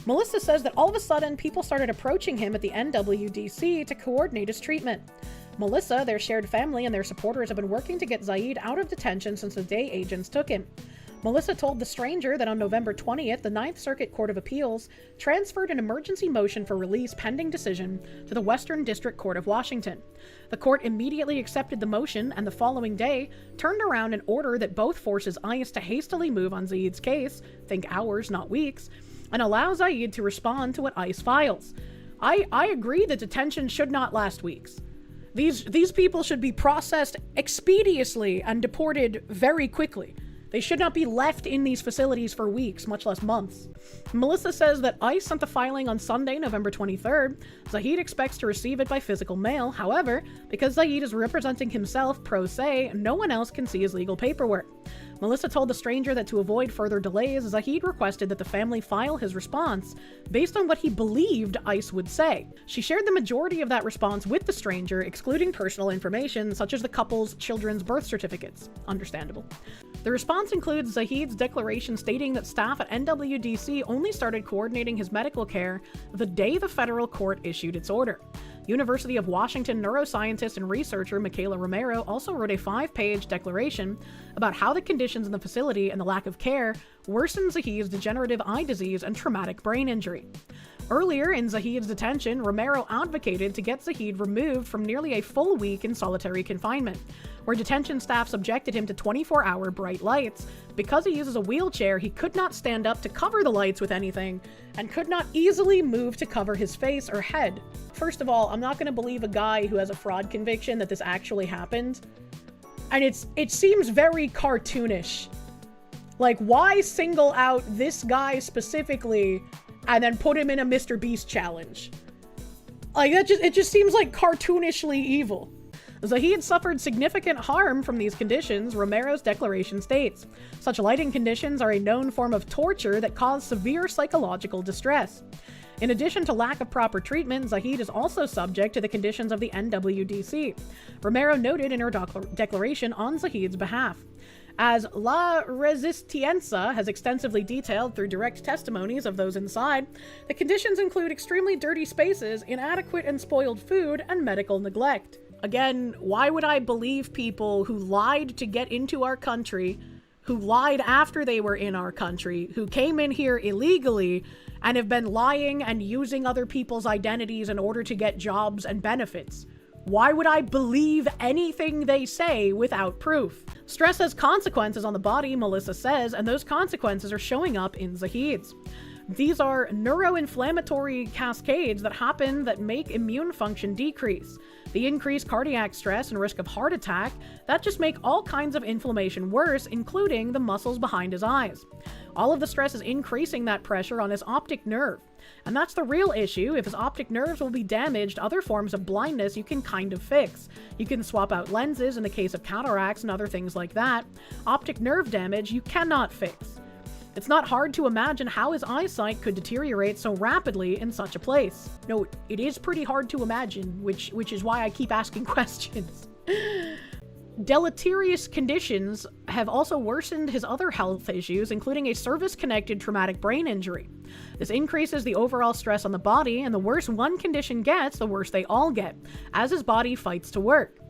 S1: Melissa says that all of a sudden people started approaching him at the NWDC to coordinate his treatment. Melissa, their shared family, and their supporters have been working to get Zahid out of detention since the day agents took him. Melissa told The Stranger that on November 20th, the Ninth Circuit Court of Appeals transferred an emergency motion for release pending decision to the Western District Court of Washington. The court immediately accepted the motion and the following day turned around an order that both forces ICE to hastily move on Zahid's case, think hours, not weeks, and allow Zahid to respond to what ICE files. I agree that detention should not last weeks. These people should be processed expeditiously and deported very quickly. They should not be left in these facilities for weeks, much less months. Melissa says that ICE sent the filing on Sunday, November 23rd. Zahid expects to receive it by physical mail. However, because Zahid is representing himself pro se, no one else can see his legal paperwork. Melissa told The Stranger that to avoid further delays, Zahid requested that the family file his response based on what he believed ICE would say. She shared the majority of that response with The Stranger, excluding personal information such as the couple's children's birth certificates. Understandable. The response includes Zahid's declaration stating that staff at NWDC only started coordinating his medical care the day the federal court issued its order. University of Washington neuroscientist and researcher Michaela Romero also wrote a 5-page declaration about how the conditions in the facility and the lack of care worsened Zahid's degenerative eye disease and traumatic brain injury. Earlier in Zahid's detention, Romero advocated to get Zahid removed from nearly a full week in solitary confinement, where detention staff subjected him to 24-hour bright lights. Because he uses a wheelchair, he could not stand up to cover the lights with anything, and could not easily move to cover his face or head. First of all, I'm not going to believe a guy who has a fraud conviction that this actually happened. And it seems very cartoonish. Like, why single out this guy specifically and then put him in a Mr. Beast challenge? Like, it just seems like cartoonishly evil. Zahid suffered significant harm from these conditions, Romero's declaration states. Such lighting conditions are a known form of torture that cause severe psychological distress. In addition to lack of proper treatment, Zahid is also subject to the conditions of the NWDC. Romero noted in her declaration on Zahid's behalf. As La Resistencia has extensively detailed through direct testimonies of those inside, the conditions include extremely dirty spaces, inadequate and spoiled food, and medical neglect. Again, why would I believe people who lied to get into our country, who lied after they were in our country, who came in here illegally, and have been lying and using other people's identities in order to get jobs and benefits? Why would I believe anything they say without proof? Stress has consequences on the body, Melissa says, and those consequences are showing up in Zahid's. These are neuroinflammatory cascades that happen that make immune function decrease. The increased cardiac stress and risk of heart attack, that just make all kinds of inflammation worse, including the muscles behind his eyes. All of the stress is increasing that pressure on his optic nerve. And that's the real issue. If his optic nerves will be damaged, other forms of blindness you can kind of fix. You can swap out lenses in the case of cataracts and other things like that. Optic nerve damage you cannot fix. It's not hard to imagine how his eyesight could deteriorate so rapidly in such a place. No, it is pretty hard to imagine, which is why I keep asking questions. Deleterious conditions have also worsened his other health issues, including a service-connected traumatic brain injury. This increases the overall stress on the body, and the worse one condition gets, the worse they all get, as his body fights to work.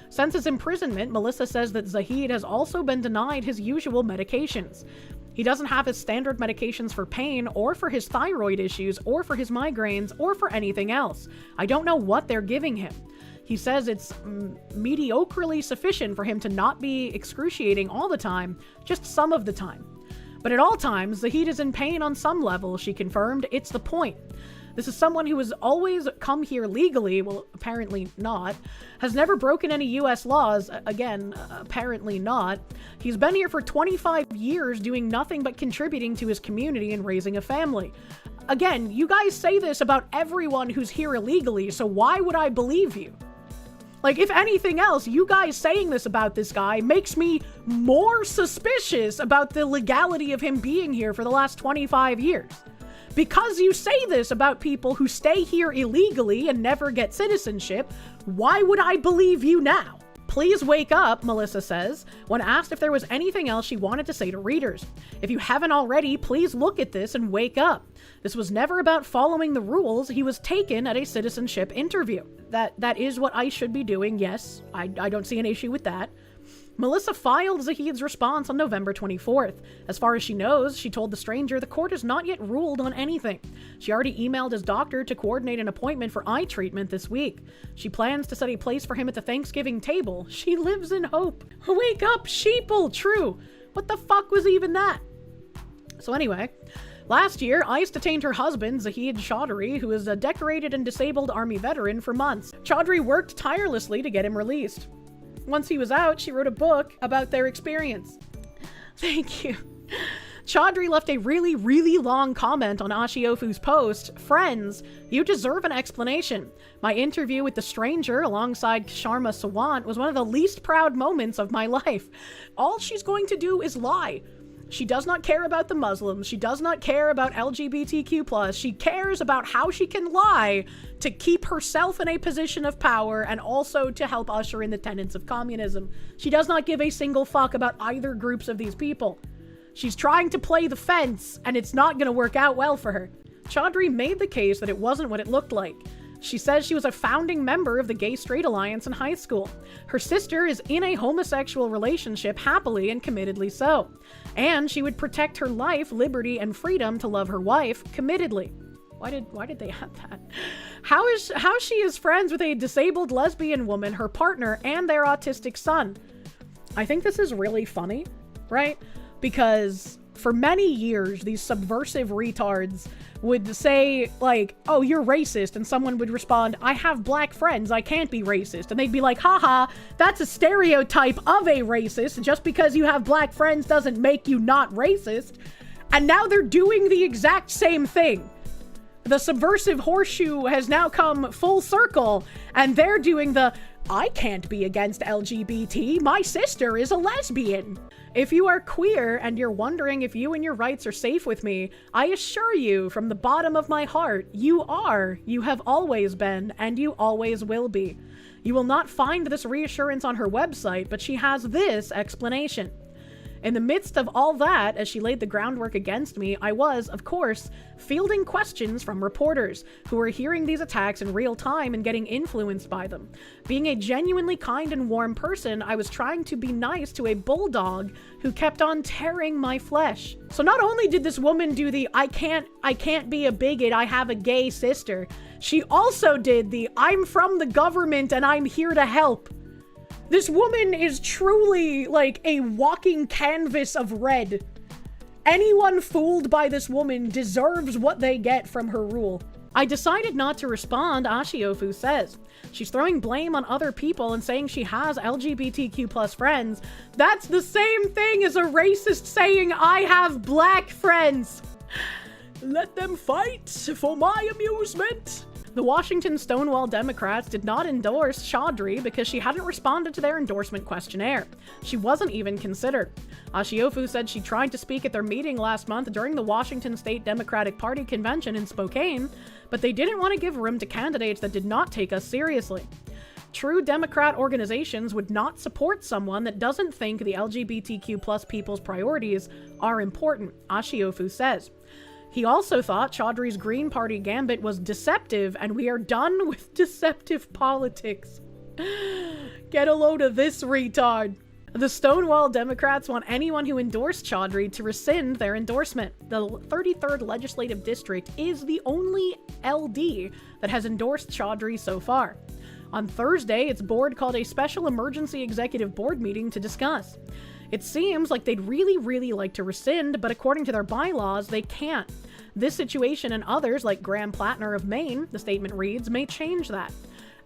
S1: Since his imprisonment, Melissa says that Zahid has also been denied his usual medications. He doesn't have his standard medications for pain, or for his thyroid issues, or for his migraines, or for anything else. I don't know what they're giving him. He says it's mediocrely sufficient for him to not be excruciating all the time, just some of the time. But at all times, Zahid is in pain on some level, she confirmed. It's the point. This is someone who has always come here legally, well, apparently not, has never broken any US laws, again, apparently not. He's been here for 25 years doing nothing but contributing to his community and raising a family. Again, you guys say this about everyone who's here illegally, so why would I believe you? Like, if anything else, you guys saying this about this guy makes me more suspicious about the legality of him being here for the last 25 years. Because you say this about people who stay here illegally and never get citizenship, why would I believe you now? Please wake up, Melissa says, when asked if there was anything else she wanted to say to readers. If you haven't already, please look at this and wake up. This was never about following the rules. He was taken at a citizenship interview. That is what I should be doing, yes. I don't see an issue with that. Melissa filed Zahid's response on November 24th. As far as she knows, she told the stranger the court has not yet ruled on anything. She already emailed his doctor to coordinate an appointment for eye treatment this week. She plans to set a place for him at the Thanksgiving table. She lives in hope. Wake up, sheeple! True. What the fuck was even that? So anyway, last year, ICE detained her husband, Zahid Chaudhry, who is a decorated and disabled Army veteran, for months. Chaudhry worked tirelessly to get him released. Once he was out, she wrote a book about their experience. Thank you. Chaudhry left a really, really long comment on Ashiofu's post. Friends, you deserve an explanation. My interview with the stranger alongside Sharma Sawant was one of the least proud moments of my life. All she's going to do is lie. She does not care about the Muslims. She does not care about LGBTQ+. She cares about how she can lie to keep herself in a position of power and also to help usher in the tenets of communism. She does not give a single fuck about either groups of these people. She's trying to play the fence, and it's not going to work out well for her. Chaudhry made the case that it wasn't what it looked like. She says she was a founding member of the Gay-Straight Alliance in high school. Her sister is in a homosexual relationship happily and committedly so. And she would protect her life, liberty, and freedom to love her wife committedly. Why did they add that? How she is friends with a disabled lesbian woman, her partner, and their autistic son. I think this is really funny, right? Because for many years, these subversive retards would say, like, oh, you're racist, and someone would respond, I have black friends, I can't be racist. And they'd be like, haha, that's a stereotype of a racist, just because you have black friends doesn't make you not racist. And now they're doing the exact same thing. The subversive horseshoe has now come full circle, and they're doing the, I can't be against LGBT, my sister is a lesbian. If you are queer and you're wondering if you and your rights are safe with me, I assure you from the bottom of my heart, you are, you have always been, and you always will be. You will not find this reassurance on her website, but she has this explanation. In the midst of all that, as she laid the groundwork against me, I was, of course, fielding questions from reporters who were hearing these attacks in real time and getting influenced by them. Being a genuinely kind and warm person, I was trying to be nice to a bulldog who kept on tearing my flesh. So not only did this woman do the, I can't be a bigot, I have a gay sister, she also did the, I'm from the government and I'm here to help. This woman is truly like a walking canvas of red. Anyone fooled by this woman deserves what they get from her rule. I decided not to respond, Ashiofu says. She's throwing blame on other people and saying she has LGBTQ plus friends. That's the same thing as a racist saying I have black friends. Let them fight for my amusement. The Washington Stonewall Democrats did not endorse Chaudhry because she hadn't responded to their endorsement questionnaire. She wasn't even considered. Ashiofu said she tried to speak at their meeting last month during the Washington State Democratic Party convention in Spokane, but they didn't want to give room to candidates that did not take us seriously. True Democrat organizations would not support someone that doesn't think the LGBTQ plus people's priorities are important, Ashiofu says. He also thought Chaudhry's Green Party gambit was deceptive, and we are done with deceptive politics. Get a load of this retard. The Stonewall Democrats want anyone who endorsed Chaudhry to rescind their endorsement. The 33rd Legislative District is the only LD that has endorsed Chaudhry so far. On Thursday, its board called a special emergency executive board meeting to discuss. It seems like they'd really like to rescind, but according to their bylaws, they can't. This situation and others, like Graham Plattner of Maine, the statement reads, may change that.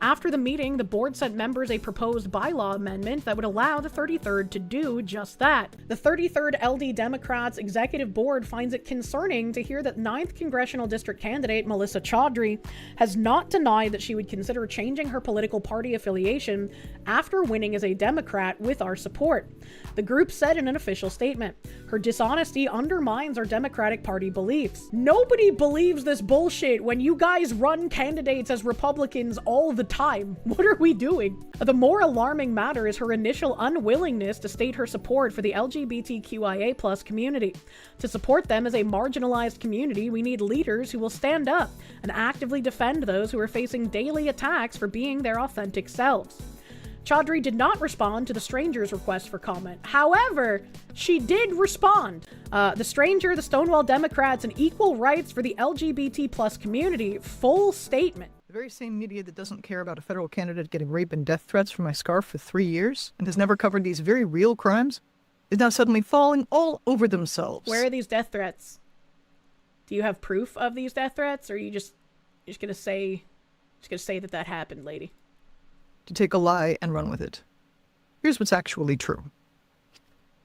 S1: After the meeting, the board sent members a proposed bylaw amendment that would allow the 33rd to do just that. The 33rd LD Democrats Executive Board finds it concerning to hear that 9th Congressional District candidate Melissa Chaudhry has not denied that she would consider changing her political party affiliation after winning as a Democrat with our support. The group said in an official statement, her dishonesty undermines our Democratic Party beliefs. Nobody believes this bullshit when you guys run candidates as Republicans all the time. What are we doing? The more alarming matter is her initial unwillingness to state her support for the LGBTQIA plus community. To support them as a marginalized community, we need leaders who will stand up and actively defend those who are facing daily attacks for being their authentic selves. Chaudhry did not respond to the stranger's request for comment. However, she did respond. The stranger, the Stonewall Democrats, and equal rights for the LGBT plus community, full statement.
S12: The very same media that doesn't care about a federal candidate getting rape and death threats from my scarf for 3 years and has never covered these very real crimes is now suddenly falling all over themselves.
S1: Where are these death threats? Do you have proof of these death threats, or are you just gonna say that happened, lady?
S12: To take a lie and run with it. Here's what's actually true.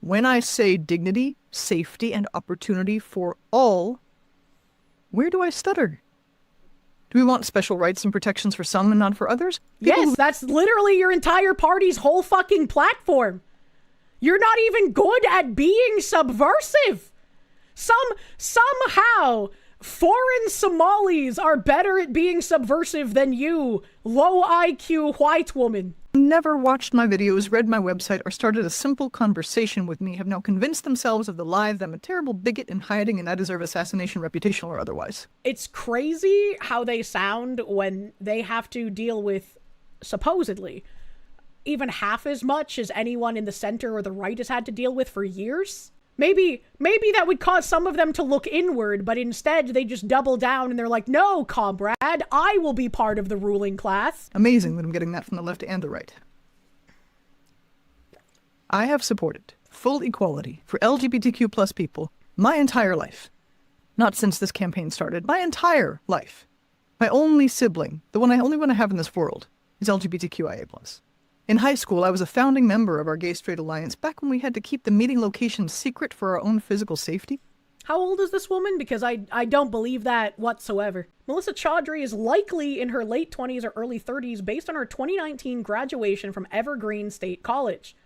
S12: When I say dignity, safety, and opportunity for all, where do I stutter? Do we want special rights and protections for some and not for others?
S1: Yes, that's literally your entire party's whole fucking platform. You're not even good at being subversive. Somehow, foreign Somalis are better at being subversive than you, low IQ white woman.
S12: Never watched my videos, read my website, or started a simple conversation with me have now convinced themselves of the lie that I'm a terrible bigot in hiding and I deserve assassination, reputational or otherwise.
S1: It's crazy how they sound when they have to deal with, supposedly, even half as much as anyone in the center or the right has had to deal with for years. Maybe that would cause some of them to look inward, but instead they just double down and they're like, no, comrade, I will be part of the ruling class.
S12: Amazing that I'm getting that from the left and the right. I have supported full equality for LGBTQ plus people my entire life. Not since this campaign started, my entire life. My only sibling, the only one I have in this world, is LGBTQIA plus. In high school, I was a founding member of our Gay Straight Alliance back when we had to keep the meeting location secret for our own physical safety.
S1: How old is this woman? Because I don't believe that whatsoever. Melissa Chaudhry is likely in her late 20s or early 30s based on her 2019 graduation from Evergreen State College.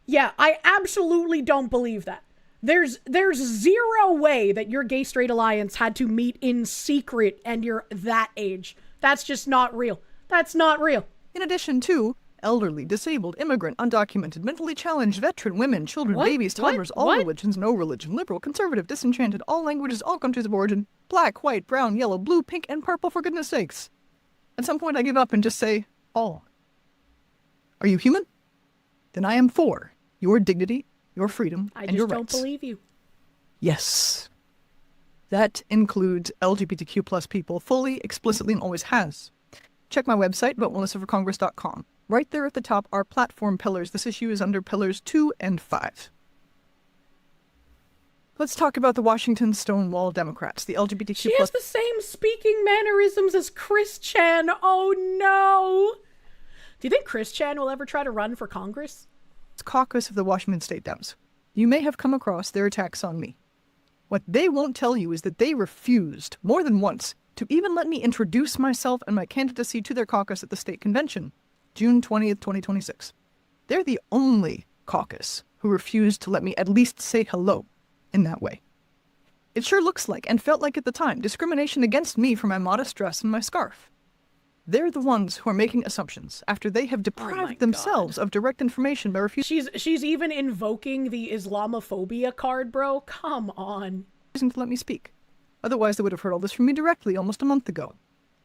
S1: Yeah, I absolutely don't believe that. There's zero way that your gay-straight alliance had to meet in secret and you're that age. That's just not real. That's not real.
S12: In addition to elderly, disabled, immigrant, undocumented, mentally challenged, veteran, women, children, babies, toddlers, all religions, no religion, liberal, conservative, disenchanted, all languages, all countries of origin, black, white, brown, yellow, blue, pink, and purple, for goodness sakes. At some point I give up and just say, all. Are you human? Then I am for your dignity, your freedom, and your rights.
S1: I just don't believe you.
S12: Yes. That includes LGBTQ plus people fully, explicitly, and always has. Check my website, votemelissaforcongress.com. Right there at the top are platform pillars. This issue is under pillars 2 and 5. Let's talk about the Washington Stonewall Democrats, the LGBTQ+.
S1: She has the same speaking mannerisms as Chris Chan. Oh no! Do you think Chris Chan will ever try to run for Congress?
S12: Caucus of the Washington State Dems. You may have come across their attacks on me. What they won't tell you is that they refused, more than once, to even let me introduce myself and my candidacy to their caucus at the state convention, June 20th, 2026. They're the only caucus who refused to let me at least say hello in that way. It sure looks like, and felt like at the time, discrimination against me for my modest dress and my scarf. They're the ones who are making assumptions after they have deprived themselves of direct information by refusing.
S1: She's even invoking the Islamophobia card, bro. Come on.
S12: To let me speak. Otherwise, they would have heard all this from me directly almost a month ago.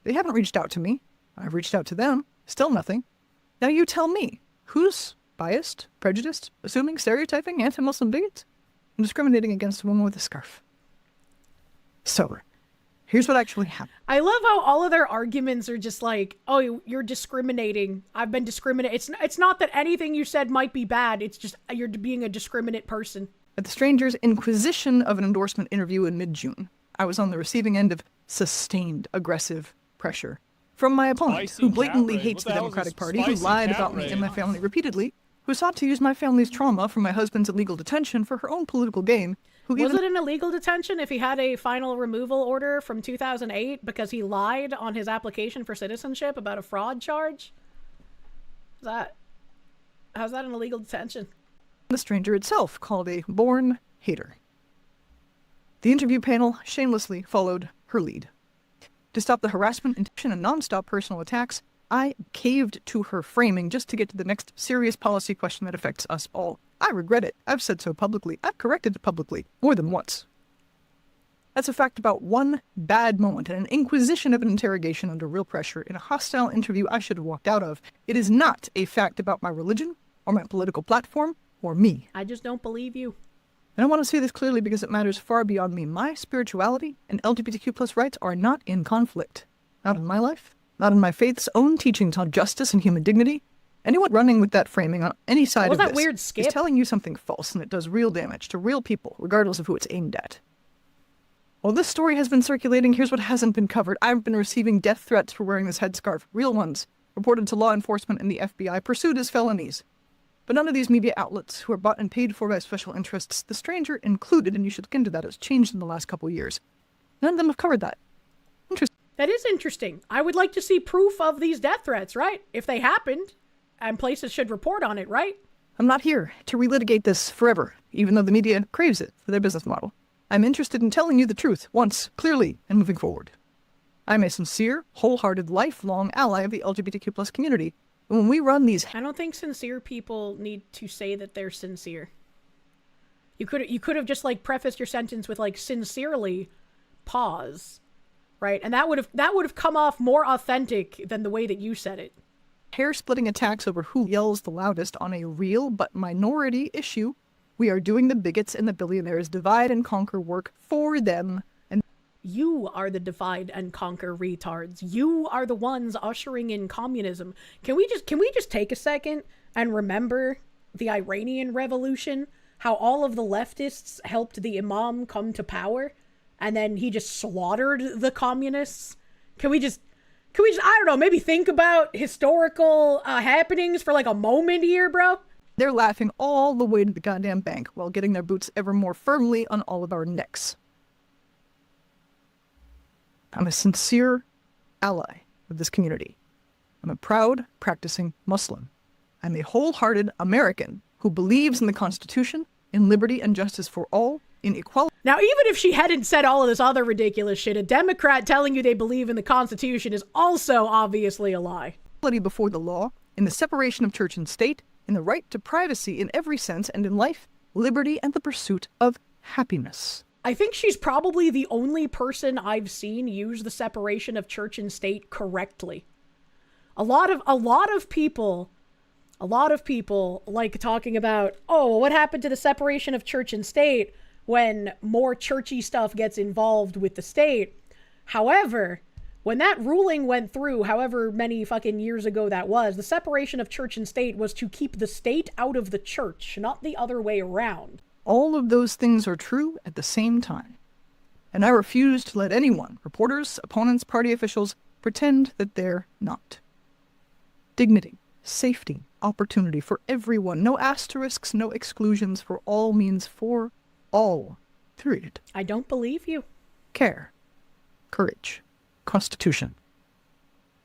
S12: They haven't reached out to me. I've reached out to them. Still nothing. Now you tell me, who's biased, prejudiced, assuming, stereotyping, anti-Muslim bigots, and discriminating against a woman with a scarf? So, here's what actually happened.
S1: I love how all of their arguments are just like, oh, you're discriminating. I've been discriminating. It's not that anything you said might be bad. It's just you're being a discriminate person.
S12: At the stranger's inquisition of an endorsement interview in mid-June, I was on the receiving end of sustained aggressive pressure from my opponent, who blatantly hates the Democratic Party, who lied about me and my family repeatedly, who sought to use my family's trauma from my husband's illegal detention for her own political gain.
S1: Was it an illegal detention if he had a final removal order from 2008 because he lied on his application for citizenship about a fraud charge? How's that an illegal detention?
S12: The stranger itself called a born hater. The interview panel shamelessly followed her lead. To stop the harassment, intention, and non-stop personal attacks, I caved to her framing just to get to the next serious policy question that affects us all. I regret it. I've said so publicly. I've corrected it publicly more than once. That's a fact about one bad moment and an inquisition of an interrogation under real pressure in a hostile interview I should have walked out of. It is not a fact about my religion or my political platform or me.
S1: I just don't believe you.
S12: And I want to say this clearly because it matters far beyond me. My spirituality and LGBTQ plus rights are not in conflict. Not in my life, not in my faith's own teachings on justice and human dignity. Anyone running with that framing on any side of this
S1: weird skip?
S12: is telling you something false, and it does real damage to real people, regardless of who it's aimed at. While this story has been circulating, here's what hasn't been covered. I've been receiving death threats for wearing this headscarf, real ones, reported to law enforcement and the FBI, pursued as felonies. But none of these media outlets, who are bought and paid for by special interests, the stranger included, and you should look into that, it's changed in the last couple of years. None of them have covered that. Interesting.
S1: That is interesting. I would like to see proof of these death threats, right? If they happened, and places should report on it, right?
S12: I'm not here to relitigate this forever, even though the media craves it for their business model. I'm interested in telling you the truth once, clearly, and moving forward. I'm a sincere, wholehearted, lifelong ally of the LGBTQ plus community. When we run these...
S1: I don't think sincere people need to say that they're sincere. You could have just, like, prefaced your sentence with, like, sincerely, pause, right? And that would have come off more authentic than the way that you said it.
S12: Hair-splitting attacks over who yells the loudest on a real but minority issue. We are doing the bigots and the billionaires divide and conquer work for them. And
S1: you are the divide and conquer retards. You are the ones ushering in communism. Can we just take a second and remember the Iranian Revolution? How all of the leftists helped the imam come to power, and then he just slaughtered the communists? Can we just, I don't know, maybe think about historical happenings for like a moment here, bro?
S12: They're laughing all the way to the goddamn bank while getting their boots ever more firmly on all of our necks. I'm a sincere ally of this community. I'm a proud, practicing Muslim. I'm a wholehearted American who believes in the Constitution, in liberty and justice for all, in equality.
S1: Now, even if she hadn't said all of this other ridiculous shit, a Democrat telling you they believe in the Constitution is also obviously a lie.
S12: Before the law, in the separation of church and state, in the right to privacy in every sense, and in life, liberty and the pursuit of happiness.
S1: I think she's probably the only person I've seen use the separation of church and state correctly. A lot of people like talking about, oh, what happened to the separation of church and state when more churchy stuff gets involved with the state. However, when that ruling went through, however many fucking years ago that was, the separation of church and state was to keep the state out of the church, not the other way around.
S12: All of those things are true at the same time. And I refuse to let anyone, reporters, opponents, party officials, pretend that they're not. Dignity, safety, opportunity for everyone. No asterisks, no exclusions. For all means for all. Period.
S1: I don't believe you.
S12: Care. Courage. Constitution.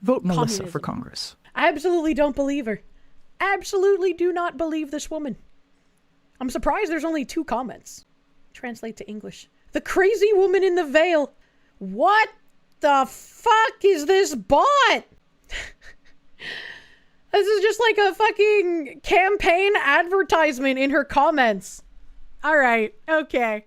S12: Vote Melissa
S1: Communism.
S12: for Congress.
S1: I absolutely don't believe her. Absolutely do not believe this woman. I'm surprised there's only 2 comments. Translate to English. The crazy woman in the veil. What the fuck is this bot? This is just like a fucking campaign advertisement in her comments. All right. Okay.